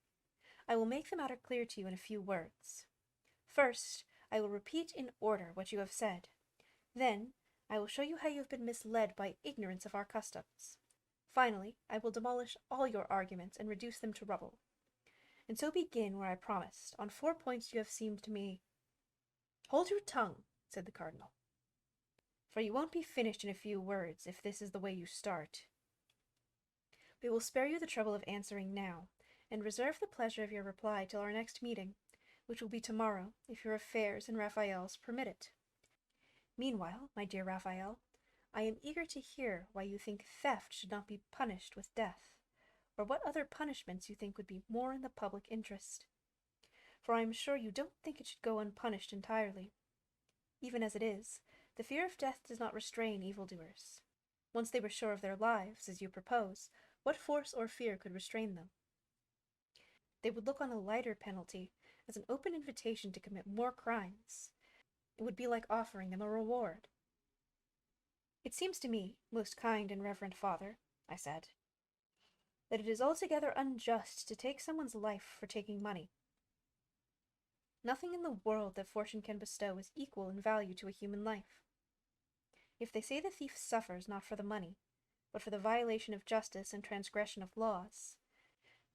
I will make the matter clear to you in a few words. First, I will repeat in order what you have said. Then, I will show you how you have been misled by ignorance of our customs. Finally, I will demolish all your arguments and reduce them to rubble. And so begin where I promised, on 4 points you have seemed to me—" "Hold your tongue," said the cardinal, "for you won't be finished in a few words if this is the way you start. We will spare you the trouble of answering now, and reserve the pleasure of your reply till our next meeting, which will be tomorrow, if your affairs and Raphael's permit it. Meanwhile, my dear Raphael, I am eager to hear why you think theft should not be punished with death, or what other punishments you think would be more in the public interest. For I am sure you don't think it should go unpunished entirely. Even as it is, the fear of death does not restrain evildoers. Once they were sure of their lives, as you propose, what force or fear could restrain them? They would look on a lighter penalty as an open invitation to commit more crimes. It would be like offering them a reward." "It seems to me, most kind and reverend father," I said, "that it is altogether unjust to take someone's life for taking money. Nothing in the world that fortune can bestow is equal in value to a human life. If they say the thief suffers not for the money, but for the violation of justice and transgression of laws,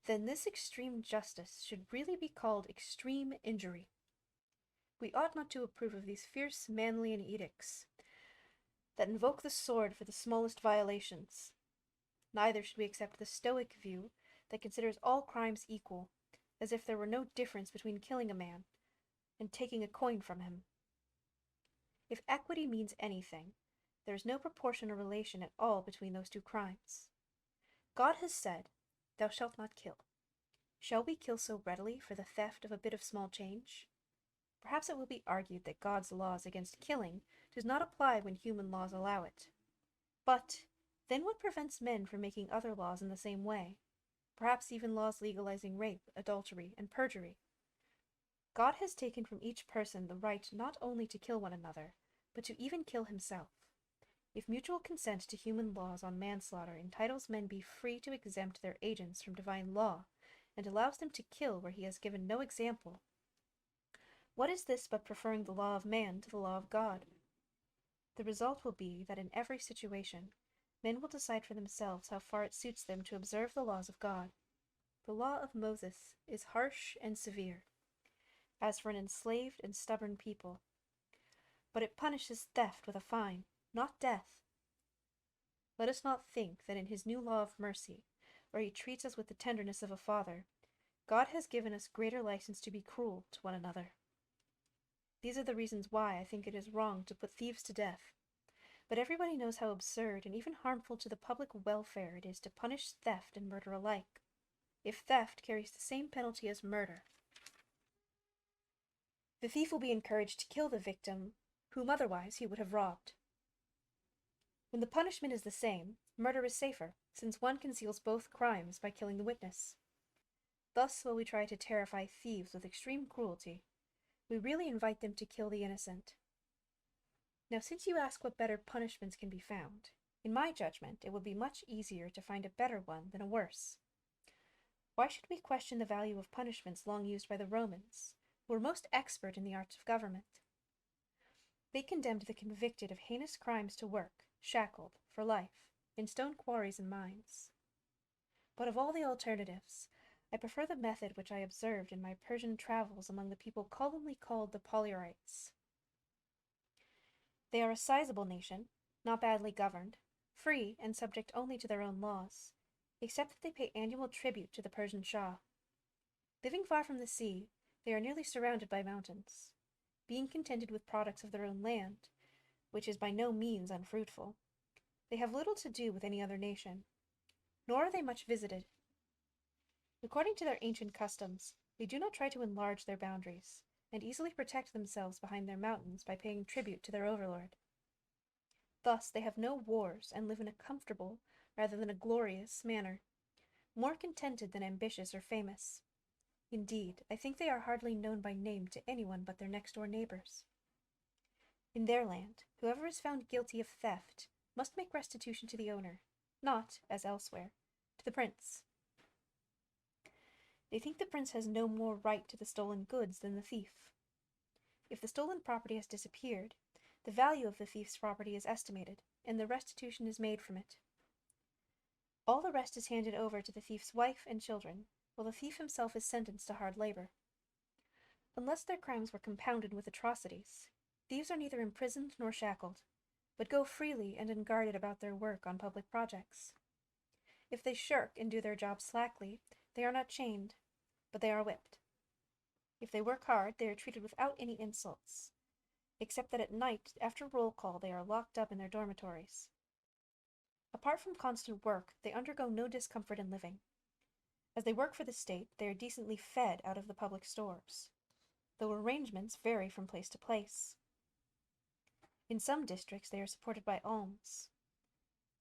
then this extreme justice should really be called extreme injury. We ought not to approve of these fierce Manlian edicts that invoke the sword for the smallest violations. Neither should we accept the Stoic view that considers all crimes equal, as if there were no difference between killing a man and taking a coin from him. If equity means anything, there is no proportion or relation at all between those two crimes. God has said, 'Thou shalt not kill.' Shall we kill so readily for the theft of a bit of small change? perhaps it will be argued that God's laws against killing does not apply when human laws allow it. But then what prevents men from making other laws in the same way? Perhaps even laws legalizing rape, adultery, and perjury. God has taken from each person the right not only to kill one another, but to even kill himself. If mutual consent to human laws on manslaughter entitles men be free to exempt their agents from divine law, and allows them to kill where he has given no example, what is this but preferring the law of man to the law of God? The result will be that in every situation, men will decide for themselves how far it suits them to observe the laws of God. The law of Moses is harsh and severe, as for an enslaved and stubborn people, but it punishes theft with a fine, not death. Let us not think that in his new law of mercy, where he treats us with the tenderness of a father, God has given us greater license to be cruel to one another. These are the reasons why I think it is wrong to put thieves to death. But everybody knows how absurd and even harmful to the public welfare it is to punish theft and murder alike, if theft carries the same penalty as murder. The thief will be encouraged to kill the victim, whom otherwise he would have robbed. When the punishment is the same, murder is safer, since one conceals both crimes by killing the witness. Thus, while we try to terrify thieves with extreme cruelty, we really invite them to kill the innocent. Now, since you ask what better punishments can be found, in my judgment, it would be much easier to find a better one than a worse. Why should we question the value of punishments long used by the Romans, who were most expert in the arts of government? They condemned the convicted of heinous crimes to work, shackled, for life, in stone quarries and mines. But of all the alternatives, I prefer the method which I observed in my Persian travels among the people commonly called the Polyrites. They are a sizable nation, not badly governed, free and subject only to their own laws, except that they pay annual tribute to the Persian Shah. Living far from the sea, they are nearly surrounded by mountains. Being contented with products of their own land, which is by no means unfruitful, they have little to do with any other nation, nor are they much visited. According to their ancient customs, they do not try to enlarge their boundaries, and easily protect themselves behind their mountains by paying tribute to their overlord. Thus they have no wars and live in a comfortable, rather than a glorious, manner, more contented than ambitious or famous. Indeed, I think they are hardly known by name to anyone but their next-door neighbors. In their land, whoever is found guilty of theft must make restitution to the owner, not, as elsewhere, to the prince. They think the prince has no more right to the stolen goods than the thief. If the stolen property has disappeared, the value of the thief's property is estimated, and the restitution is made from it. All the rest is handed over to the thief's wife and children, while the thief himself is sentenced to hard labor. Unless their crimes were compounded with atrocities, thieves are neither imprisoned nor shackled, but go freely and unguarded about their work on public projects. If they shirk and do their job slackly, they are not chained, but they are whipped. If they work hard, they are treated without any insults, except that at night, after roll call, they are locked up in their dormitories. Apart from constant work, they undergo no discomfort in living. As they work for the state, they are decently fed out of the public stores, though arrangements vary from place to place. In some districts, they are supported by alms.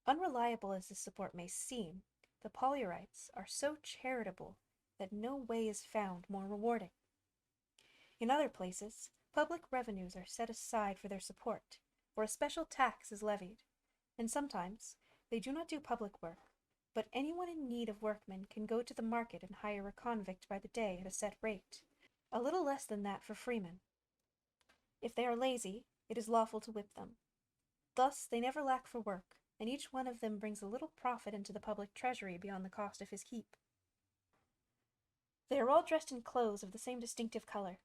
Unreliable as this support may seem, the Polyrites are so charitable that no way is found more rewarding. In other places, public revenues are set aside for their support, or a special tax is levied, and sometimes they do not do public work, but anyone in need of workmen can go to the market and hire a convict by the day at a set rate, a little less than that for freemen. If they are lazy, it is lawful to whip them. Thus they never lack for work, and each one of them brings a little profit into the public treasury beyond the cost of his keep. They are all dressed in clothes of the same distinctive color.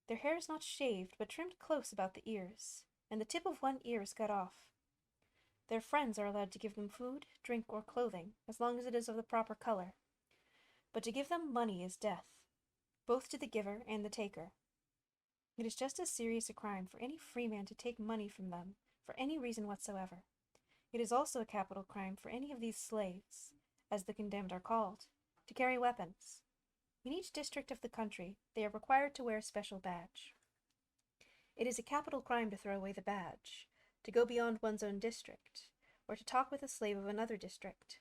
Their hair is not shaved, but trimmed close about the ears, and the tip of one ear is cut off. Their friends are allowed to give them food, drink, or clothing, as long as it is of the proper color. But to give them money is death, both to the giver and the taker. It is just as serious a crime for any free man to take money from them for any reason whatsoever. It is also a capital crime for any of these slaves, as the condemned are called, to carry weapons. In each district of the country, they are required to wear a special badge. It is a capital crime to throw away the badge, to go beyond one's own district, or to talk with a slave of another district.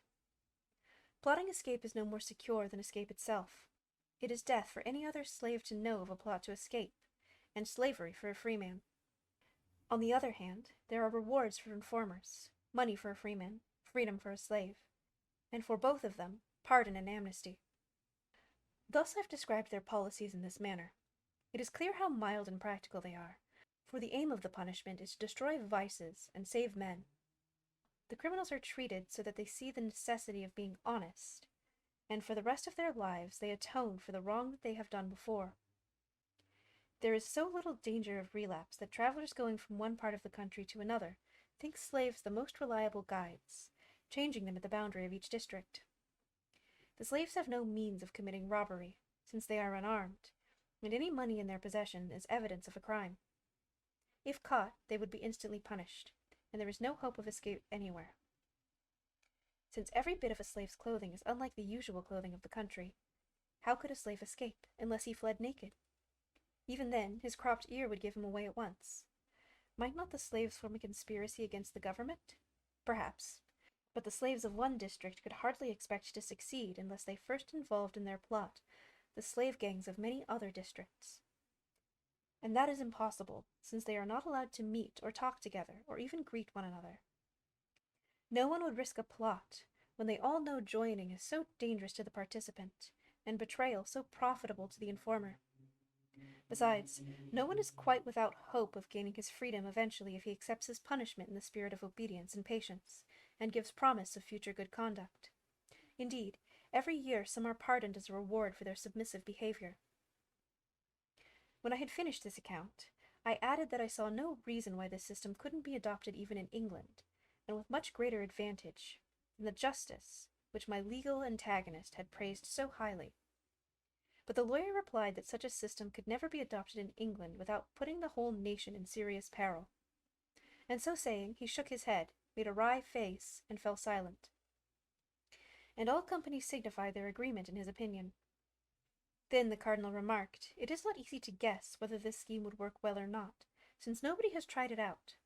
Plotting escape is no more secure than escape itself. It is death for any other slave to know of a plot to escape, and slavery for a freeman. On the other hand, there are rewards for informers, money for a freeman, freedom for a slave, and for both of them, pardon and amnesty. Thus I've described their policies in this manner. It is clear how mild and practical they are, for the aim of the punishment is to destroy vices and save men. The criminals are treated so that they see the necessity of being honest, and for the rest of their lives they atone for the wrong that they have done before. There is so little danger of relapse that travelers going from one part of the country to another think slaves the most reliable guides, changing them at the boundary of each district. The slaves have no means of committing robbery, since they are unarmed, and any money in their possession is evidence of a crime. If caught, they would be instantly punished, and there is no hope of escape anywhere. Since every bit of a slave's clothing is unlike the usual clothing of the country, how could a slave escape unless he fled naked? Even then, his cropped ear would give him away at once. Might not the slaves form a conspiracy against the government? Perhaps, but the slaves of one district could hardly expect to succeed unless they first involved in their plot the slave gangs of many other districts. And that is impossible, since they are not allowed to meet or talk together or even greet one another. No one would risk a plot when they all know joining is so dangerous to the participant, and betrayal so profitable to the informer. Besides, no one is quite without hope of gaining his freedom eventually if he accepts his punishment in the spirit of obedience and patience, and gives promise of future good conduct. Indeed, every year some are pardoned as a reward for their submissive behavior. When I had finished this account, I added that I saw no reason why this system couldn't be adopted even in England, and with much greater advantage than the justice which my legal antagonist had praised so highly. But the lawyer replied that such a system could never be adopted in England without putting the whole nation in serious peril. And so saying, he shook his head, made a wry face, and fell silent. And all company signified their agreement in his opinion. Then the cardinal remarked, "It is not easy to guess whether this scheme would work well or not, since nobody has tried it out.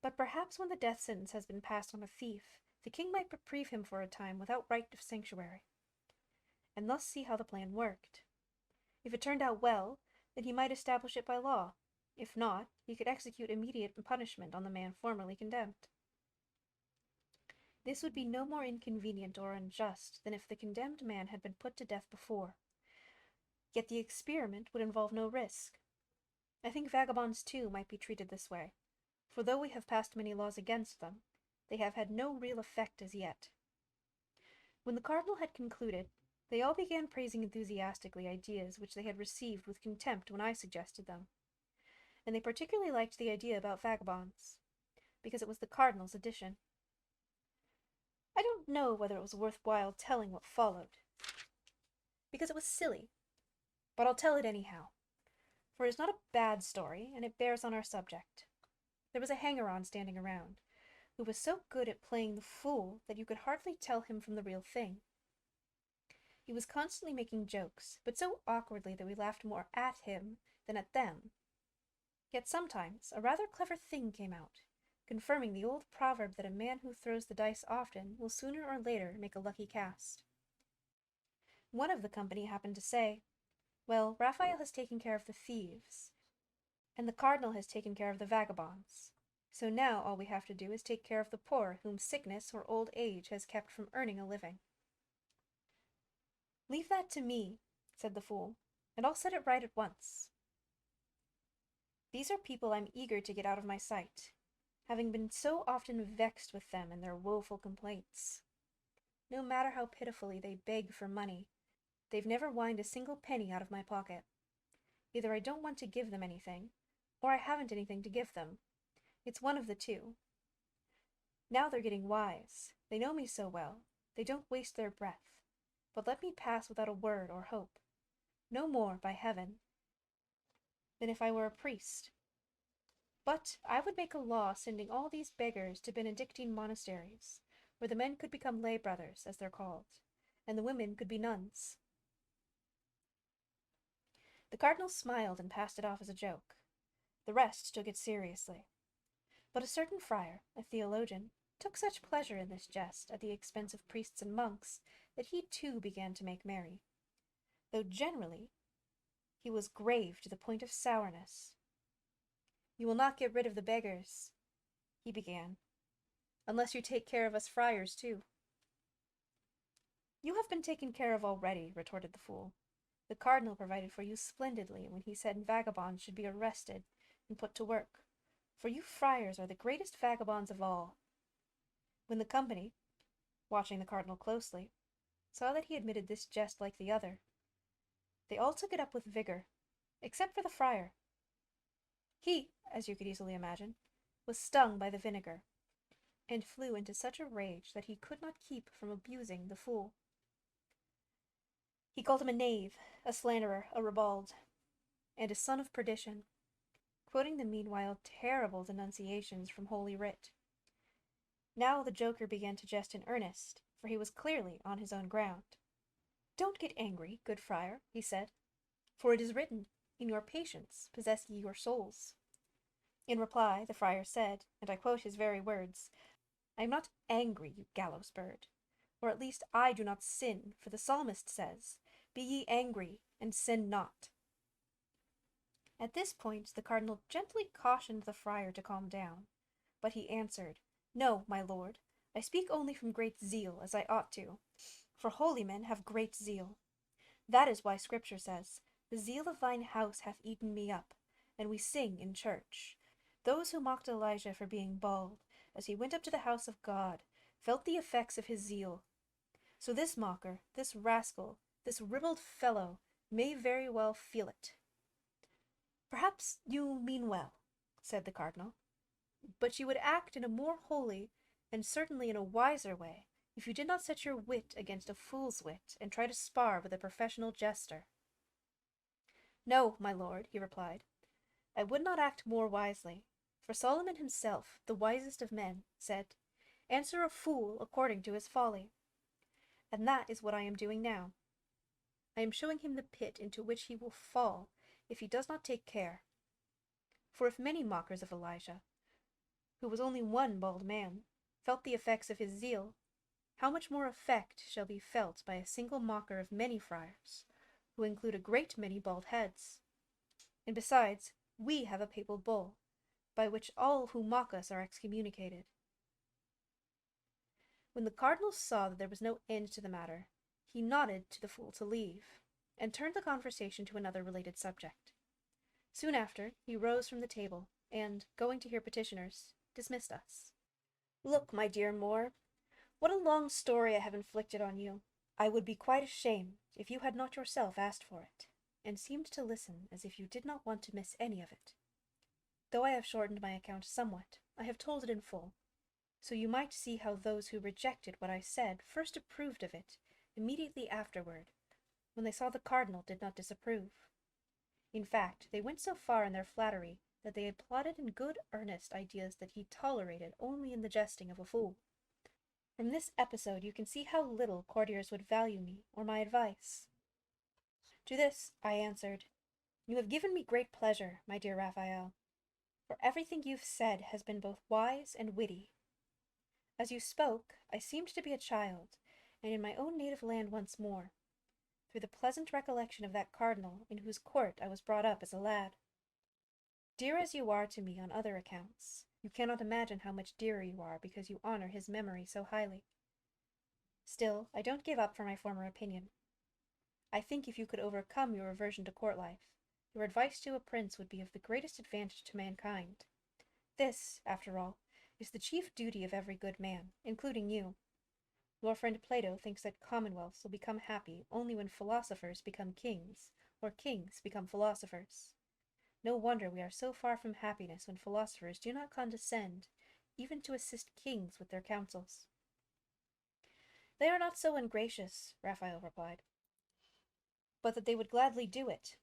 But perhaps when the death sentence has been passed on a thief, the king might reprieve him for a time without right of sanctuary, and thus see how the plan worked. If it turned out well, then he might establish it by law. If not, he could execute immediate punishment on the man formerly condemned. This would be no more inconvenient or unjust than if the condemned man had been put to death before. Yet the experiment would involve no risk. I think vagabonds, too, might be treated this way, for though we have passed many laws against them, they have had no real effect as yet." When the cardinal had concluded, they all began praising enthusiastically ideas which they had received with contempt when I suggested them, and they particularly liked the idea about vagabonds, because it was the cardinal's addition. I don't know whether it was worthwhile telling what followed, because it was silly, but I'll tell it anyhow, for it is not a bad story, and it bears on our subject. There was a hanger-on standing around, who was so good at playing the fool that you could hardly tell him from the real thing. He was constantly making jokes, but so awkwardly that we laughed more at him than at them. Yet sometimes a rather clever thing came out, confirming the old proverb that a man who throws the dice often will sooner or later make a lucky cast. One of the company happened to say, "Well, Raphael has taken care of the thieves, and the cardinal has taken care of the vagabonds. So now all we have to do is take care of the poor whom sickness or old age has kept from earning a living." "Leave that to me," said the fool, "and I'll set it right at once. These are people I'm eager to get out of my sight, having been so often vexed with them and their woeful complaints. No matter how pitifully they beg for money, they've never whined a single penny out of my pocket. Either I don't want to give them anything, or I haven't anything to give them. It's one of the two. Now they're getting wise. They know me so well. They don't waste their breath, but let me pass without a word or hope. No more, by heaven, than if I were a priest. But I would make a law sending all these beggars to Benedictine monasteries, where the men could become lay brothers, as they're called, and the women could be nuns." The cardinal smiled and passed it off as a joke, The rest took it seriously. But a certain friar, a theologian, took such pleasure in this jest at the expense of priests and monks that he too began to make merry, though generally he was grave to the point of sourness. "You will not get rid of the beggars," he began, "unless you take care of us friars too." "You have been taken care of already," retorted the fool. "The cardinal provided for you splendidly when he said vagabonds should be arrested and put to work, for you friars are the greatest vagabonds of all." When the company, watching the cardinal closely, saw that he admitted this jest like the other, they all took it up with vigor, except for the friar. He, as you could easily imagine, was stung by the vinegar, and flew into such a rage that he could not keep from abusing the fool. He called him a knave, a slanderer, a ribald, and a son of perdition, quoting the meanwhile terrible denunciations from Holy Writ. Now the joker began to jest in earnest, for he was clearly on his own ground. "Don't get angry, good friar," he said, "for it is written, 'In your patience possess ye your souls.'" In reply, the friar said, and I quote his very words, "I am not angry, you gallows bird, or at least I do not sin, for the psalmist says, 'Be ye angry, and sin not.'" At this point the cardinal gently cautioned the friar to calm down, but he answered, "No, my lord, I speak only from great zeal, as I ought to, for holy men have great zeal. That is why Scripture says, 'The zeal of thine house hath eaten me up,' and we sing in church, 'Those who mocked Elijah for being bald, as he went up to the house of God, felt the effects of his zeal.' So this mocker, this rascal, this ribald fellow may very well feel it." "Perhaps you mean well," said the cardinal, "but you would act in a more holy, and certainly in a wiser way, if you did not set your wit against a fool's wit, and try to spar with a professional jester." "No, my lord," he replied, "I would not act more wisely, for Solomon himself, the wisest of men, said, 'Answer a fool according to his folly.' And that is what I am doing now. I am showing him the pit into which he will fall if he does not take care. For if many mockers of Elijah, who was only one bald man, felt the effects of his zeal, how much more effect shall be felt by a single mocker of many friars, who include a great many bald heads? And besides, we have a papal bull, by which all who mock us are excommunicated." When the cardinal saw that there was no end to the matter, he nodded to the fool to leave, and turned the conversation to another related subject. Soon after, he rose from the table, and, going to hear petitioners, dismissed us. "Look, my dear Moore, what a long story I have inflicted on you. I would be quite ashamed if you had not yourself asked for it, and seemed to listen as if you did not want to miss any of it. Though I have shortened my account somewhat, I have told it in full, so you might see how those who rejected what I said first approved of it immediately afterward, when they saw the cardinal did not disapprove. In fact, they went so far in their flattery that they applauded in good earnest ideas that he tolerated only in the jesting of a fool. From this episode you can see how little courtiers would value me or my advice." To this I answered, "You have given me great pleasure, my dear Raphael, for everything you've said has been both wise and witty. As you spoke, I seemed to be a child, and in my own native land once more, through the pleasant recollection of that cardinal in whose court I was brought up as a lad. Dear as you are to me on other accounts, you cannot imagine how much dearer you are because you honor his memory so highly. Still, I don't give up for my former opinion. I think if you could overcome your aversion to court life, your advice to a prince would be of the greatest advantage to mankind. This, after all, is the chief duty of every good man, including you. Your friend Plato thinks that commonwealths will become happy only when philosophers become kings, or kings become philosophers. No wonder we are so far from happiness when philosophers do not condescend even to assist kings with their counsels." "They are not so ungracious," Raphael replied, "but that they would gladly do it.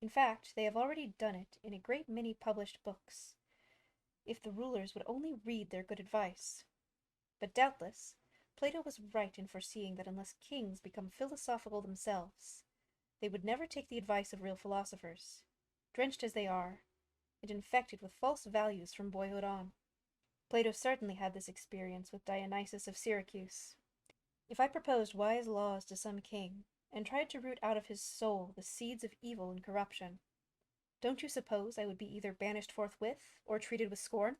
In fact, they have already done it in a great many published books, if the rulers would only read their good advice. But doubtless, Plato was right in foreseeing that unless kings become philosophical themselves, they would never take the advice of real philosophers, drenched as they are, and infected with false values from boyhood on. Plato certainly had this experience with Dionysius of Syracuse. If I proposed wise laws to some king, and tried to root out of his soul the seeds of evil and corruption, don't you suppose I would be either banished forthwith, or treated with scorn?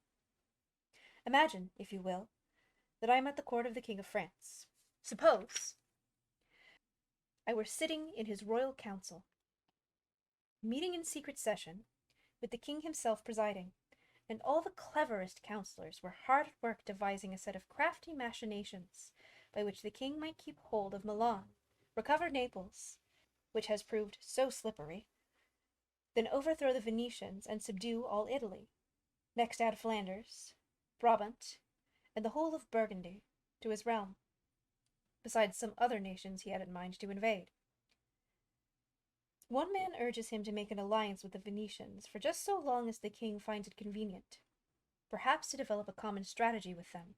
Imagine, if you will, that I am at the court of the King of France. Suppose I were sitting in his royal council, meeting in secret session, with the king himself presiding, and all the cleverest counselors were hard at work devising a set of crafty machinations by which the king might keep hold of Milan, recover Naples, which has proved so slippery, then overthrow the Venetians and subdue all Italy, next add Flanders, Brabant, and the whole of Burgundy to his realm, besides some other nations he had in mind to invade. One man urges him to make an alliance with the Venetians for just so long as the king finds it convenient, perhaps to develop a common strategy with them,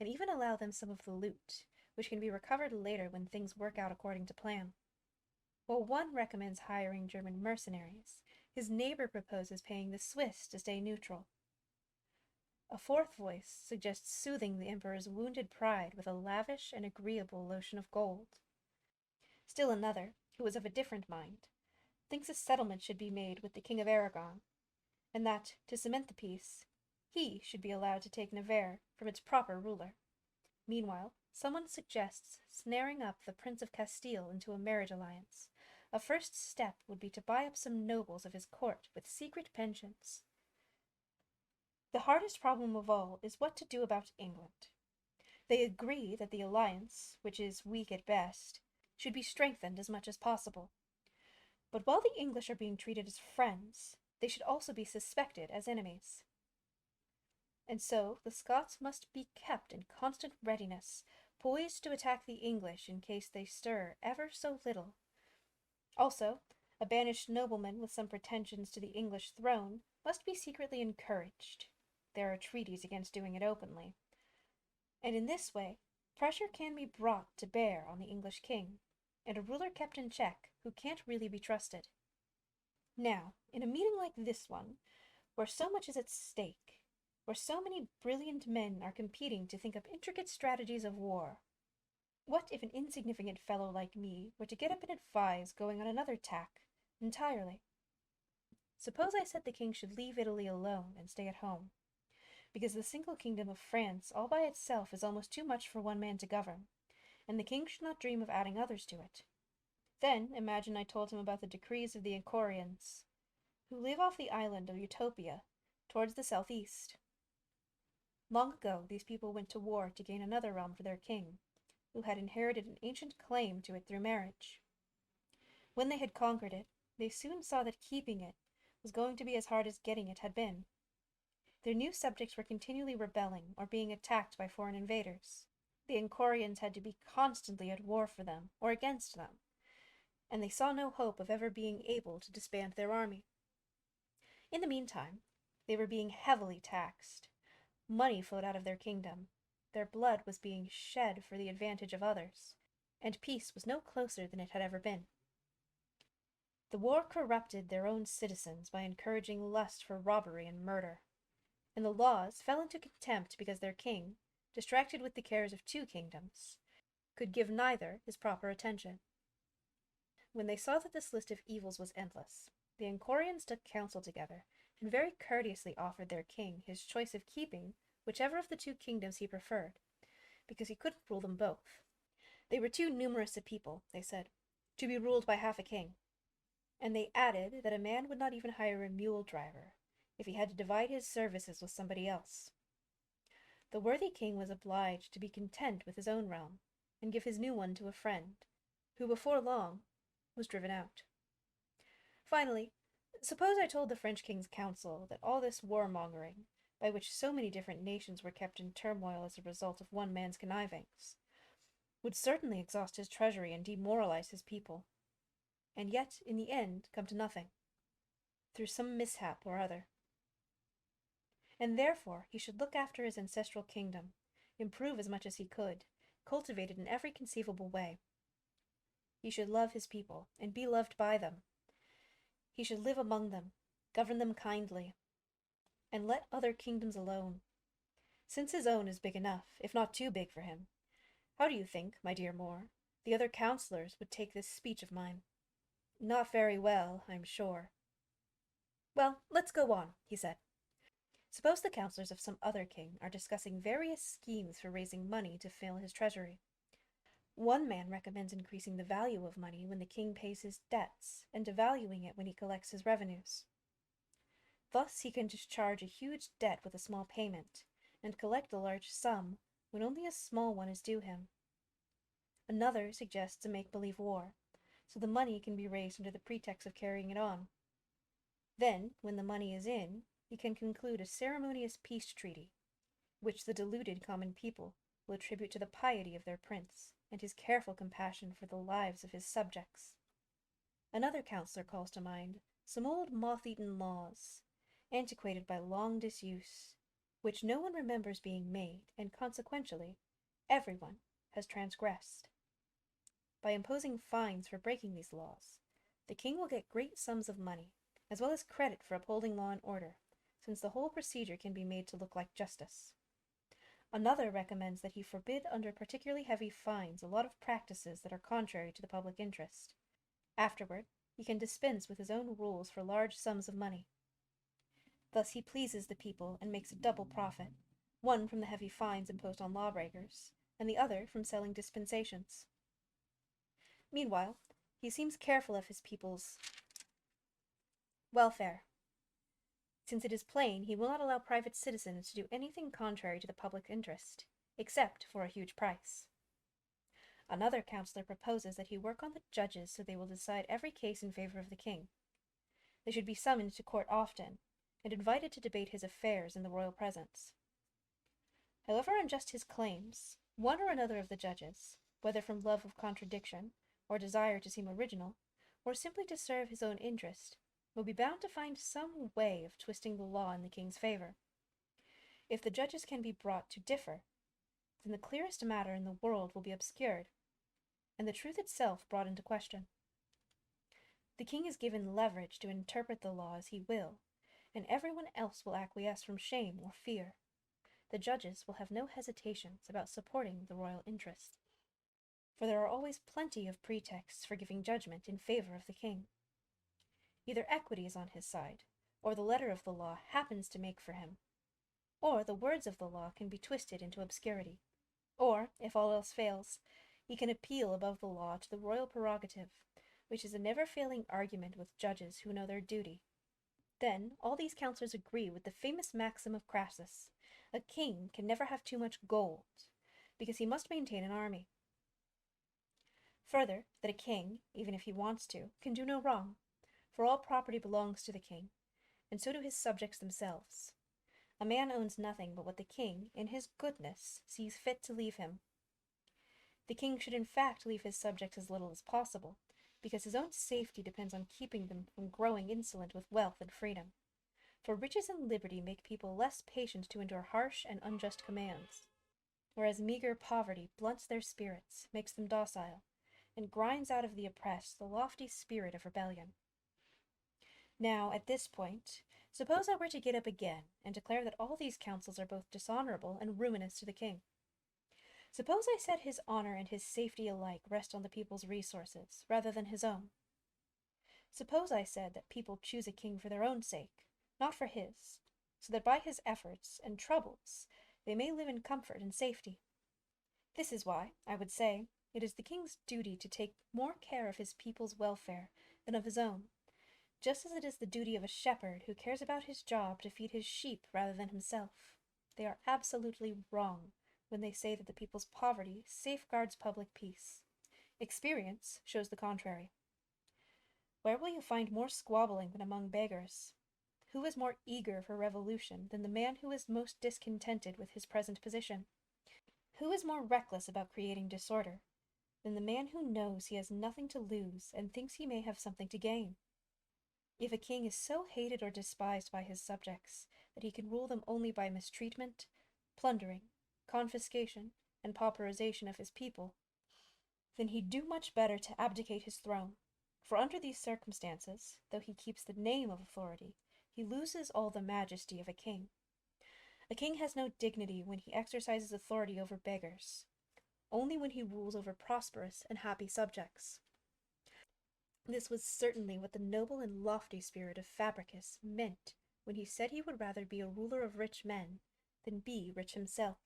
and even allow them some of the loot, which can be recovered later when things work out according to plan. While one recommends hiring German mercenaries, his neighbor proposes paying the Swiss to stay neutral. A fourth voice suggests soothing the emperor's wounded pride with a lavish and agreeable lotion of gold. Still another, who is of a different mind, thinks a settlement should be made with the King of Aragon, and that, to cement the peace, he should be allowed to take Navarre from its proper ruler. Meanwhile, someone suggests snaring up the Prince of Castile into a marriage alliance. A first step would be to buy up some nobles of his court with secret pensions. The hardest problem of all is what to do about England. They agree that the alliance, which is weak at best, should be strengthened as much as possible. But while the English are being treated as friends, they should also be suspected as enemies. And so the Scots must be kept in constant readiness, poised to attack the English in case they stir ever so little. Also, a banished nobleman with some pretensions to the English throne must be secretly encouraged. There are treaties against doing it openly. And in this way, pressure can be brought to bear on the English king, and a ruler kept in check who can't really be trusted. Now, in a meeting like this one, where so much is at stake, where so many brilliant men are competing to think up intricate strategies of war, what if an insignificant fellow like me were to get up and advise going on another tack entirely? Suppose I said the king should leave Italy alone and stay at home, because the single kingdom of France all by itself is almost too much for one man to govern, and the king should not dream of adding others to it. Then imagine I told him about the decrees of the Encorians, who live off the island of Utopia, towards the southeast. Long ago these people went to war to gain another realm for their king, who had inherited an ancient claim to it through marriage. When they had conquered it, they soon saw that keeping it was going to be as hard as getting it had been. Their new subjects were continually rebelling or being attacked by foreign invaders. The Encorians had to be constantly at war for them or against them, and they saw no hope of ever being able to disband their army. In the meantime, they were being heavily taxed. Money flowed out of their kingdom. Their blood was being shed for the advantage of others, and peace was no closer than it had ever been. The war corrupted their own citizens by encouraging lust for robbery and murder, and the laws fell into contempt because their king, distracted with the cares of two kingdoms, could give neither his proper attention. When they saw that this list of evils was endless, the Encorians took counsel together and very courteously offered their king his choice of keeping whichever of the two kingdoms he preferred, because he couldn't rule them both. They were too numerous a people, they said, to be ruled by half a king, and they added that a man would not even hire a mule driver if he had to divide his services with somebody else. The worthy king was obliged to be content with his own realm, and give his new one to a friend, who before long was driven out. Finally, suppose I told the French king's council that all this warmongering, by which so many different nations were kept in turmoil as a result of one man's connivings, would certainly exhaust his treasury and demoralize his people, and yet in the end come to nothing, through some mishap or other. And therefore he should look after his ancestral kingdom, improve as much as he could, cultivate it in every conceivable way. He should love his people, and be loved by them. He should live among them, govern them kindly, and let other kingdoms alone, since his own is big enough, if not too big for him. How do you think, my dear Moore, the other councillors would take this speech of mine? Not very well, I'm sure. Well, let's go on, he said. Suppose the councillors of some other king are discussing various schemes for raising money to fill his treasury. One man recommends increasing the value of money when the king pays his debts, and devaluing it when he collects his revenues. Thus he can discharge a huge debt with a small payment, and collect a large sum when only a small one is due him. Another suggests a make-believe war, so the money can be raised under the pretext of carrying it on. Then, when the money is in, he can conclude a ceremonious peace treaty, which the deluded common people will attribute to the piety of their prince and his careful compassion for the lives of his subjects. Another counsellor calls to mind some old moth-eaten laws, antiquated by long disuse, which no one remembers being made, and consequentially, everyone has transgressed. By imposing fines for breaking these laws, the king will get great sums of money, as well as credit for upholding law and order, since the whole procedure can be made to look like justice. Another recommends that he forbid under particularly heavy fines a lot of practices that are contrary to the public interest. Afterward, he can dispense with his own rules for large sums of money. Thus he pleases the people and makes a double profit, one from the heavy fines imposed on lawbreakers, and the other from selling dispensations. Meanwhile, he seems careful of his people's welfare, since it is plain he will not allow private citizens to do anything contrary to the public interest, except for a huge price. Another counsellor proposes that he work on the judges so they will decide every case in favor of the king. They should be summoned to court often, and invited to debate his affairs in the royal presence. However unjust his claims, one or another of the judges, whether from love of contradiction, or desire to seem original, or simply to serve his own interest, will be bound to find some way of twisting the law in the king's favor. If the judges can be brought to differ, then the clearest matter in the world will be obscured, and the truth itself brought into question. The king is given leverage to interpret the law as he will, and everyone else will acquiesce from shame or fear. The judges will have no hesitations about supporting the royal interest, for there are always plenty of pretexts for giving judgment in favor of the king. Either equity is on his side, or the letter of the law happens to make for him, or the words of the law can be twisted into obscurity, or, if all else fails, he can appeal above the law to the royal prerogative, which is a never-failing argument with judges who know their duty. Then all these counsellors agree with the famous maxim of Crassus: a king can never have too much gold, because he must maintain an army. Further, that a king, even if he wants to, can do no wrong, for all property belongs to the king, and so do his subjects themselves. A man owns nothing but what the king, in his goodness, sees fit to leave him. The king should in fact leave his subjects as little as possible, because his own safety depends on keeping them from growing insolent with wealth and freedom. For riches and liberty make people less patient to endure harsh and unjust commands, whereas meager poverty blunts their spirits, makes them docile, and grinds out of the oppressed the lofty spirit of rebellion. Now, at this point, suppose I were to get up again and declare that all these counsels are both dishonorable and ruinous to the king. Suppose I said his honor and his safety alike rest on the people's resources, rather than his own. Suppose I said that people choose a king for their own sake, not for his, so that by his efforts and troubles they may live in comfort and safety. This is why, I would say, it is the king's duty to take more care of his people's welfare than of his own, just as it is the duty of a shepherd who cares about his job to feed his sheep rather than himself. They are absolutely wrong when they say that the people's poverty safeguards public peace. Experience shows the contrary. Where will you find more squabbling than among beggars? Who is more eager for revolution than the man who is most discontented with his present position? Who is more reckless about creating disorder than the man who knows he has nothing to lose and thinks he may have something to gain? If a king is so hated or despised by his subjects that he can rule them only by mistreatment, plundering, confiscation, and pauperization of his people, then he'd do much better to abdicate his throne, for under these circumstances, though he keeps the name of authority, he loses all the majesty of a king. A king has no dignity when he exercises authority over beggars, only when he rules over prosperous and happy subjects. This was certainly what the noble and lofty spirit of Fabricius meant when he said he would rather be a ruler of rich men than be rich himself.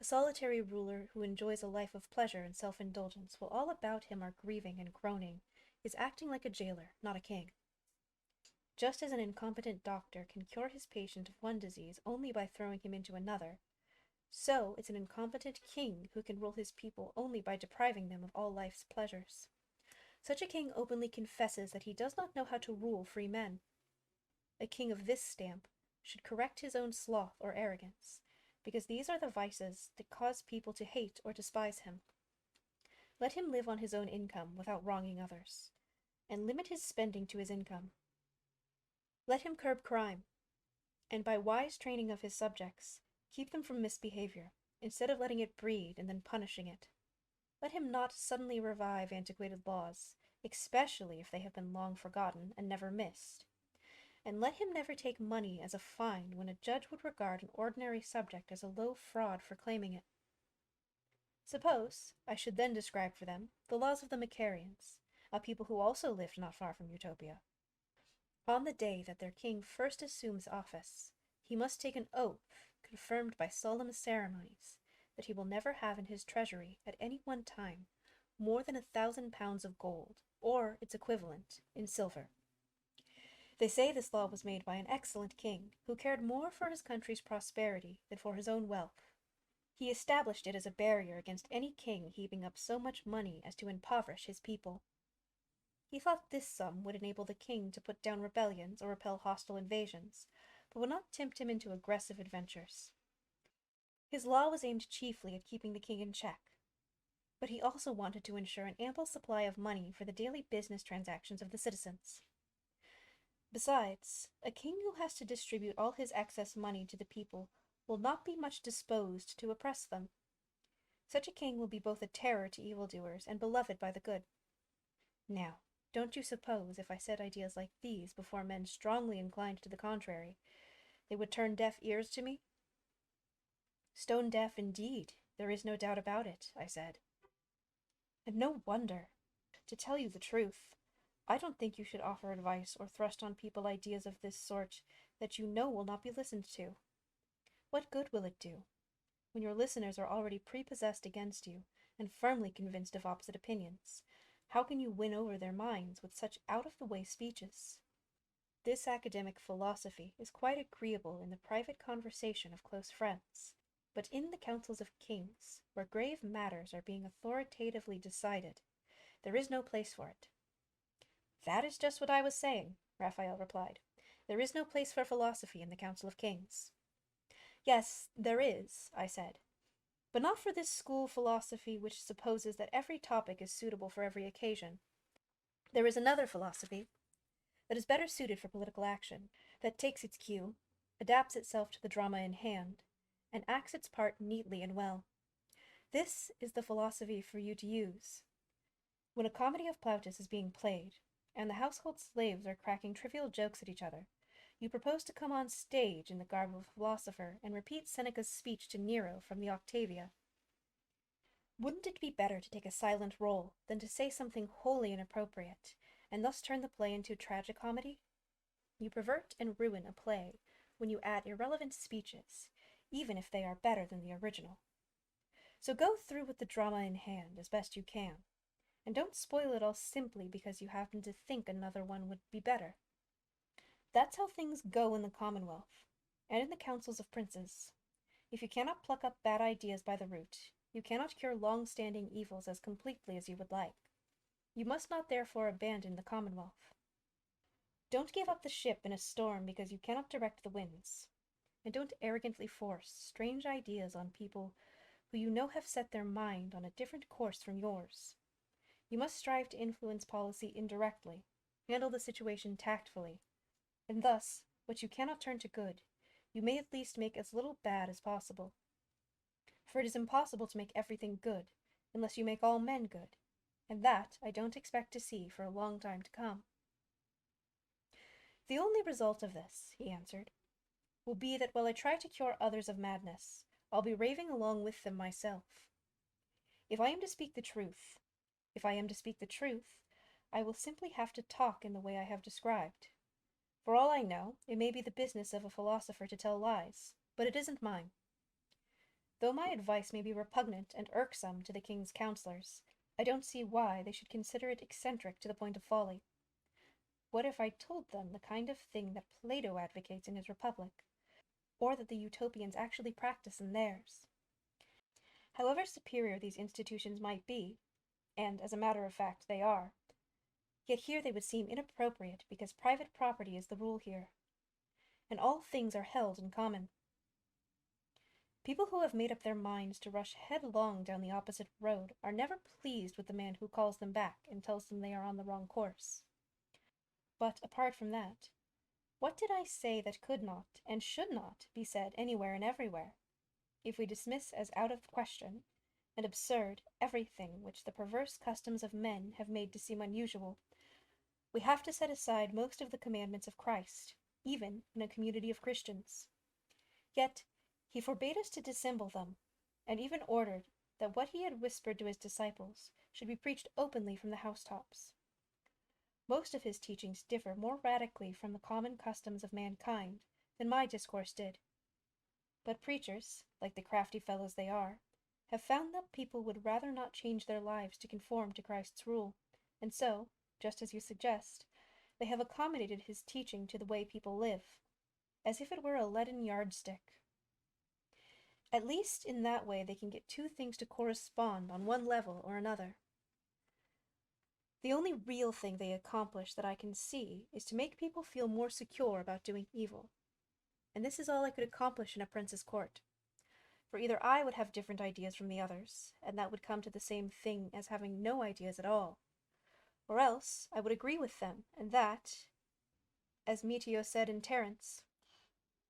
A solitary ruler who enjoys a life of pleasure and self-indulgence while all about him are grieving and groaning is acting like a jailer, not a king. Just as an incompetent doctor can cure his patient of one disease only by throwing him into another, so it's an incompetent king who can rule his people only by depriving them of all life's pleasures. Such a king openly confesses that he does not know how to rule free men. A king of this stamp should correct his own sloth or arrogance, because these are the vices that cause people to hate or despise him. Let him live on his own income without wronging others, and limit his spending to his income. Let him curb crime, and by wise training of his subjects, keep them from misbehavior, instead of letting it breed and then punishing it. Let him not suddenly revive antiquated laws, especially if they have been long forgotten and never missed. And let him never take money as a fine when a judge would regard an ordinary subject as a low fraud for claiming it. Suppose I should then describe for them the laws of the Macarians, a people who also lived not far from Utopia. On the day that their king first assumes office, he must take an oath, confirmed by solemn ceremonies, that he will never have in his treasury, at any one time, more than 1,000 pounds of gold, or its equivalent, in silver. They say this law was made by an excellent king, who cared more for his country's prosperity than for his own wealth. He established it as a barrier against any king heaping up so much money as to impoverish his people. He thought this sum would enable the king to put down rebellions or repel hostile invasions, but would not tempt him into aggressive adventures. His law was aimed chiefly at keeping the king in check, but he also wanted to ensure an ample supply of money for the daily business transactions of the citizens. Besides, a king who has to distribute all his excess money to the people will not be much disposed to oppress them. Such a king will be both a terror to evildoers and beloved by the good. Now, don't you suppose if I said ideas like these before men strongly inclined to the contrary, they would turn deaf ears to me? Stone deaf indeed, there is no doubt about it, I said. And no wonder. To tell you the truth, I don't think you should offer advice or thrust on people ideas of this sort that you know will not be listened to. What good will it do, when your listeners are already prepossessed against you and firmly convinced of opposite opinions? How can you win over their minds with such out-of-the-way speeches? This academic philosophy is quite agreeable in the private conversation of close friends, but in the councils of kings, where grave matters are being authoritatively decided, there is no place for it. That is just what I was saying, Raphael replied. There is no place for philosophy in the Council of Kings. Yes, there is, I said, but not for this school philosophy which supposes that every topic is suitable for every occasion. There is another philosophy that is better suited for political action, that takes its cue, adapts itself to the drama in hand, and acts its part neatly and well. This is the philosophy for you to use. When a comedy of Plautus is being played, and the household slaves are cracking trivial jokes at each other, you propose to come on stage in the garb of a philosopher and repeat Seneca's speech to Nero from the Octavia. Wouldn't it be better to take a silent role than to say something wholly inappropriate, and thus turn the play into tragicomedy? You pervert and ruin a play when you add irrelevant speeches, even if they are better than the original. So go through with the drama in hand as best you can, and don't spoil it all simply because you happen to think another one would be better. That's how things go in the Commonwealth, and in the councils of princes. If you cannot pluck up bad ideas by the root, you cannot cure long-standing evils as completely as you would like. You must not therefore abandon the Commonwealth. Don't give up the ship in a storm because you cannot direct the winds, and don't arrogantly force strange ideas on people who you know have set their mind on a different course from yours. You must strive to influence policy indirectly, handle the situation tactfully, and thus, what you cannot turn to good, you may at least make as little bad as possible. For it is impossible to make everything good, unless you make all men good, and that I don't expect to see for a long time to come. The only result of this, he answered, will be that while I try to cure others of madness, I'll be raving along with them myself. If I am to speak the truth, I will simply have to talk in the way I have described. For all I know, it may be the business of a philosopher to tell lies, but it isn't mine. Though my advice may be repugnant and irksome to the king's counselors, I don't see why they should consider it eccentric to the point of folly. What if I told them the kind of thing that Plato advocates in his Republic, or that the Utopians actually practice in theirs? However superior these institutions might be, and as a matter of fact they are, yet here they would seem inappropriate because private property is the rule here, and all things are held in common. People who have made up their minds to rush headlong down the opposite road are never pleased with the man who calls them back and tells them they are on the wrong course. But apart from that, what did I say that could not and should not be said anywhere and everywhere? If we dismiss as out of question and absurd everything which the perverse customs of men have made to seem unusual, we have to set aside most of the commandments of Christ, even in a community of Christians. Yet he forbade us to dissemble them, and even ordered that what he had whispered to his disciples should be preached openly from the housetops. Most of his teachings differ more radically from the common customs of mankind than my discourse did. But preachers, like the crafty fellows they are, have found that people would rather not change their lives to conform to Christ's rule, and so, just as you suggest, they have accommodated his teaching to the way people live, as if it were a leaden yardstick. At least in that way they can get two things to correspond on one level or another. The only real thing they accomplish that I can see is to make people feel more secure about doing evil. And this is all I could accomplish in a prince's court. For either I would have different ideas from the others, and that would come to the same thing as having no ideas at all, or else I would agree with them, and that, as Metio said in Terence,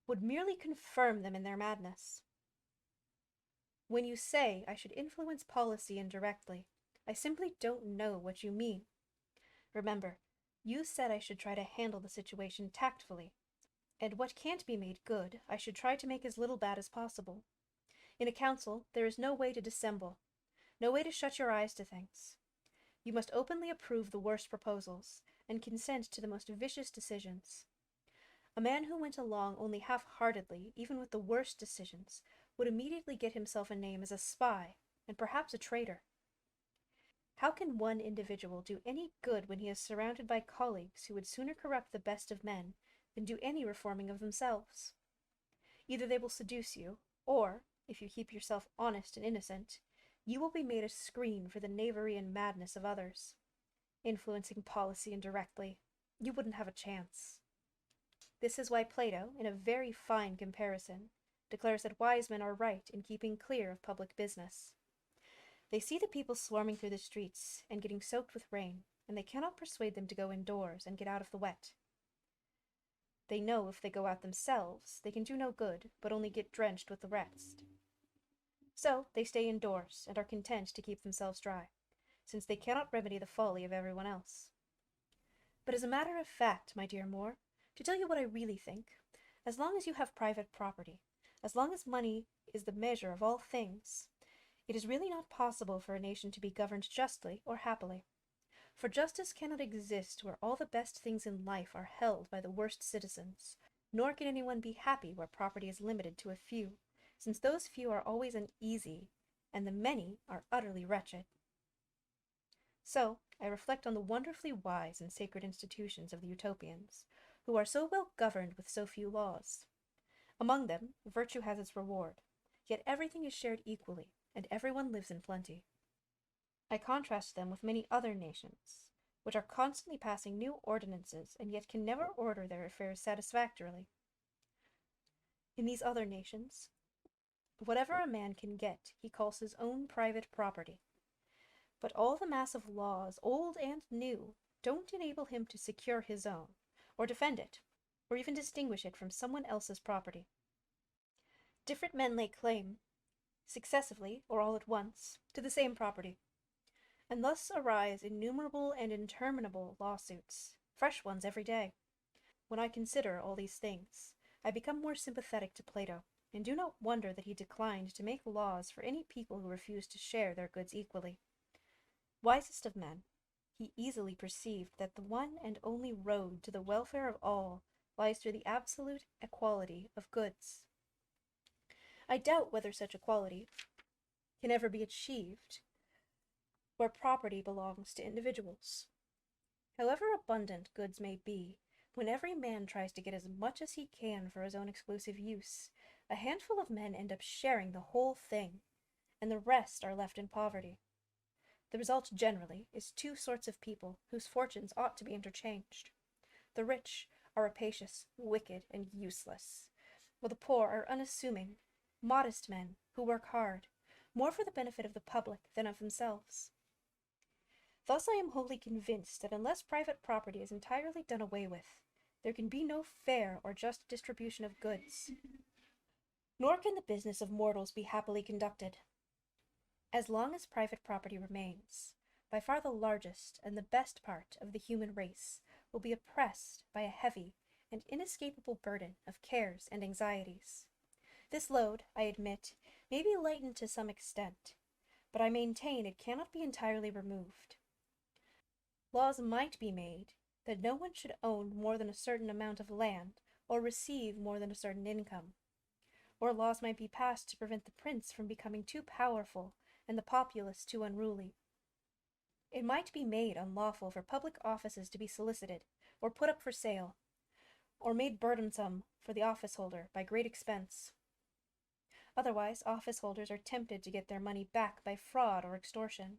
would merely confirm them in their madness. When you say I should influence policy indirectly, I simply don't know what you mean. Remember, you said I should try to handle the situation tactfully, and what can't be made good I should try to make as little bad as possible. In a council, there is no way to dissemble, no way to shut your eyes to things. You must openly approve the worst proposals, and consent to the most vicious decisions. A man who went along only half-heartedly, even with the worst decisions, would immediately get himself a name as a spy, and perhaps a traitor. How can one individual do any good when he is surrounded by colleagues who would sooner corrupt the best of men than do any reforming of themselves? Either they will seduce you, or, if you keep yourself honest and innocent, you will be made a screen for the knavery and madness of others. Influencing policy indirectly, you wouldn't have a chance. This is why Plato, in a very fine comparison, declares that wise men are right in keeping clear of public business. They see the people swarming through the streets and getting soaked with rain, and they cannot persuade them to go indoors and get out of the wet. They know if they go out themselves, they can do no good, but only get drenched with the rest. So they stay indoors and are content to keep themselves dry, since they cannot remedy the folly of everyone else. But as a matter of fact, my dear Moore, to tell you what I really think, as long as you have private property, as long as money is the measure of all things, it is really not possible for a nation to be governed justly or happily. For justice cannot exist where all the best things in life are held by the worst citizens, nor can anyone be happy where property is limited to a few, since those few are always uneasy, and the many are utterly wretched. So, I reflect on the wonderfully wise and sacred institutions of the Utopians, who are so well governed with so few laws. Among them, virtue has its reward, yet everything is shared equally, and everyone lives in plenty. I contrast them with many other nations, which are constantly passing new ordinances and yet can never order their affairs satisfactorily. In these other nations, whatever a man can get, he calls his own private property. But all the mass of laws, old and new, don't enable him to secure his own, or defend it, or even distinguish it from someone else's property. Different men lay claim, successively or all at once, to the same property, and thus arise innumerable and interminable lawsuits, fresh ones every day. When I consider all these things, I become more sympathetic to Plato, and do not wonder that he declined to make laws for any people who refused to share their goods equally. Wisest of men, he easily perceived that the one and only road to the welfare of all lies through the absolute equality of goods. I doubt whether such equality can ever be achieved where property belongs to individuals. However abundant goods may be, when every man tries to get as much as he can for his own exclusive use, a handful of men end up sharing the whole thing, and the rest are left in poverty. The result generally is two sorts of people whose fortunes ought to be interchanged. The rich are rapacious, wicked, and useless, while the poor are unassuming, modest men who work hard, more for the benefit of the public than of themselves. Thus I am wholly convinced that unless private property is entirely done away with, there can be no fair or just distribution of goods, nor can the business of mortals be happily conducted. As long as private property remains, by far the largest and the best part of the human race will be oppressed by a heavy and inescapable burden of cares and anxieties. This load, I admit, may be lightened to some extent, but I maintain it cannot be entirely removed. Laws might be made that no one should own more than a certain amount of land or receive more than a certain income. Or laws might be passed to prevent the prince from becoming too powerful and the populace too unruly. It might be made unlawful for public offices to be solicited or put up for sale, or made burdensome for the office holder by great expense. Otherwise, office holders are tempted to get their money back by fraud or extortion,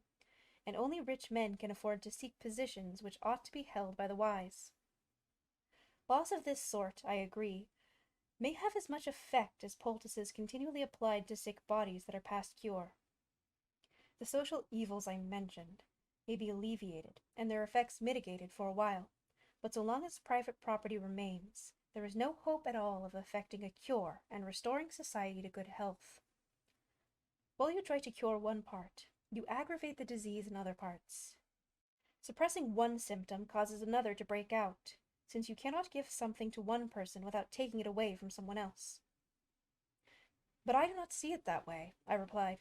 and only rich men can afford to seek positions which ought to be held by the wise. Laws of this sort, I agree, may have as much effect as poultices continually applied to sick bodies that are past cure. The social evils I mentioned may be alleviated and their effects mitigated for a while, but so long as private property remains, there is no hope at all of effecting a cure and restoring society to good health. While you try to cure one part, you aggravate the disease in other parts. Suppressing one symptom causes another to break out, since you cannot give something to one person without taking it away from someone else. But I do not see it that way, I replied.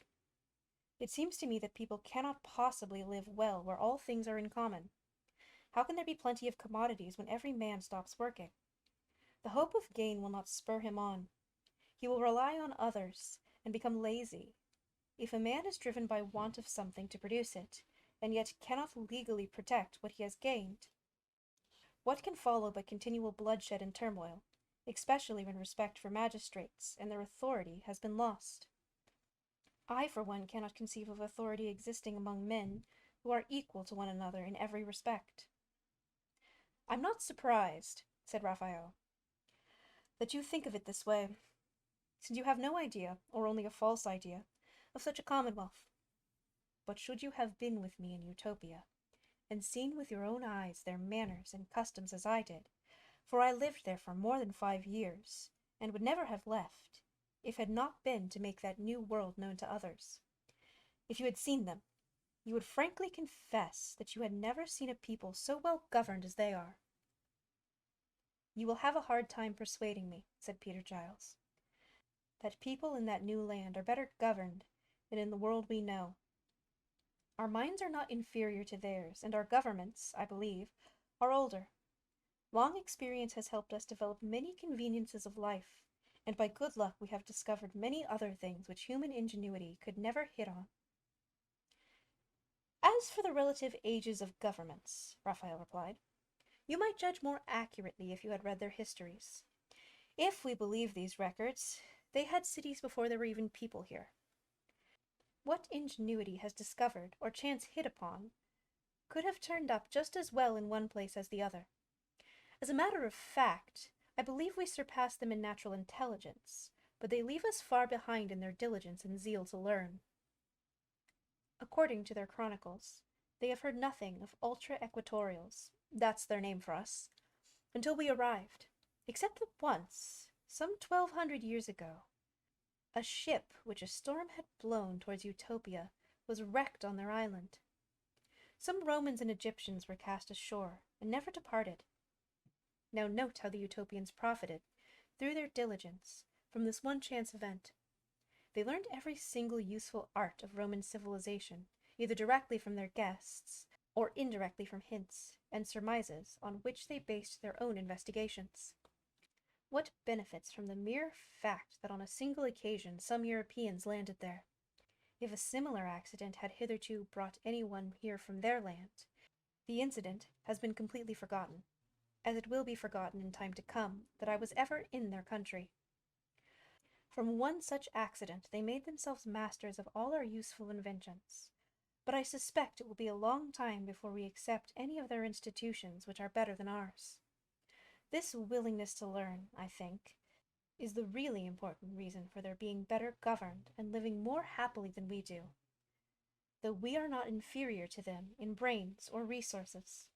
It seems to me that people cannot possibly live well where all things are in common. How can there be plenty of commodities when every man stops working? The hope of gain will not spur him on. He will rely on others and become lazy. If a man is driven by want of something to produce it, and yet cannot legally protect what he has gained, what can follow but continual bloodshed and turmoil, especially when respect for magistrates and their authority has been lost? I, for one, cannot conceive of authority existing among men who are equal to one another in every respect. I'm not surprised, said Raphael, that you think of it this way, since you have no idea, or only a false idea, of such a commonwealth. But should you have been with me in Utopia, and seen with your own eyes their manners and customs as I did, for I lived there for more than 5 years, and would never have left, if it had not been to make that new world known to others. If you had seen them, you would frankly confess that you had never seen a people so well governed as they are. You will have a hard time persuading me, said Peter Giles, that people in that new land are better governed than in the world we know. Our minds are not inferior to theirs, and our governments, I believe, are older. Long experience has helped us develop many conveniences of life, and by good luck we have discovered many other things which human ingenuity could never hit on. As for the relative ages of governments, Raphael replied, you might judge more accurately if you had read their histories. If we believe these records, they had cities before there were even people here. What ingenuity has discovered, or chance hit upon, could have turned up just as well in one place as the other. As a matter of fact, I believe we surpass them in natural intelligence, but they leave us far behind in their diligence and zeal to learn. According to their chronicles, they have heard nothing of ultra-equatorials, that's their name for us, until we arrived, except that once, some 1200 years ago, a ship which a storm had blown towards Utopia was wrecked on their island. Some Romans and Egyptians were cast ashore and never departed. Now note how the Utopians profited, through their diligence, from this one chance event. They learned every single useful art of Roman civilization, either directly from their guests, or indirectly from hints and surmises on which they based their own investigations. What benefits from the mere fact that on a single occasion some Europeans landed there? If a similar accident had hitherto brought anyone here from their land, the incident has been completely forgotten, as it will be forgotten in time to come that I was ever in their country. From one such accident they made themselves masters of all our useful inventions, but I suspect it will be a long time before we accept any of their institutions which are better than ours. This willingness to learn, I think, is the really important reason for their being better governed and living more happily than we do, though we are not inferior to them in brains or resources.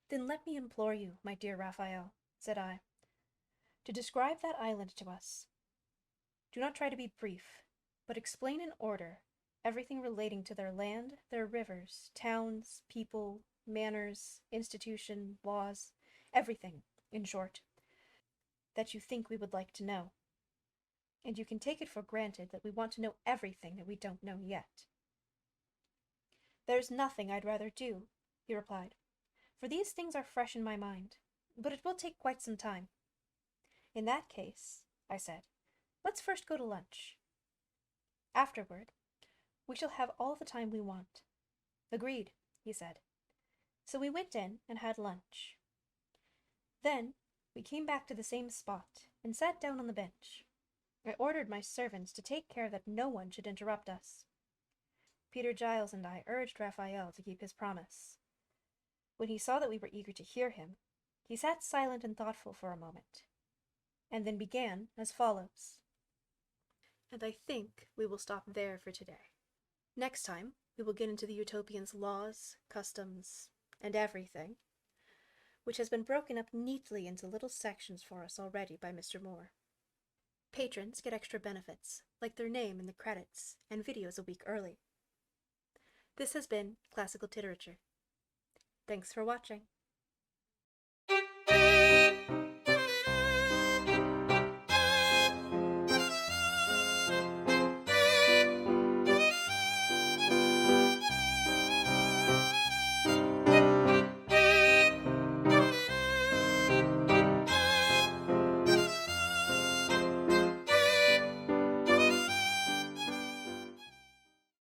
Then let me implore you, my dear Raphael, said I, to describe that island to us. Do not try to be brief, but explain in order everything relating to their land, their rivers, towns, people, manners, institution, laws, everything, in short, that you think we would like to know. And you can take it for granted that we want to know everything that we don't know yet. There's nothing I'd rather do, he replied, for these things are fresh in my mind, but it will take quite some time. In that case, I said, let's first go to lunch. Afterward, we shall have all the time we want. Agreed, he said. So we went in and had lunch. Then we came back to the same spot and sat down on the bench. I ordered my servants to take care that no one should interrupt us. Peter Giles and I urged Raphael to keep his promise. When he saw that we were eager to hear him, he sat silent and thoughtful for a moment, and then began as follows. And I think we will stop there for today. Next time, we will get into the Utopians' laws, customs, and everything, which has been broken up neatly into little sections for us already by Mr. Moore. Patrons get extra benefits, like their name in the credits, and videos a week early. This has been Classical Titerature. Thanks for watching.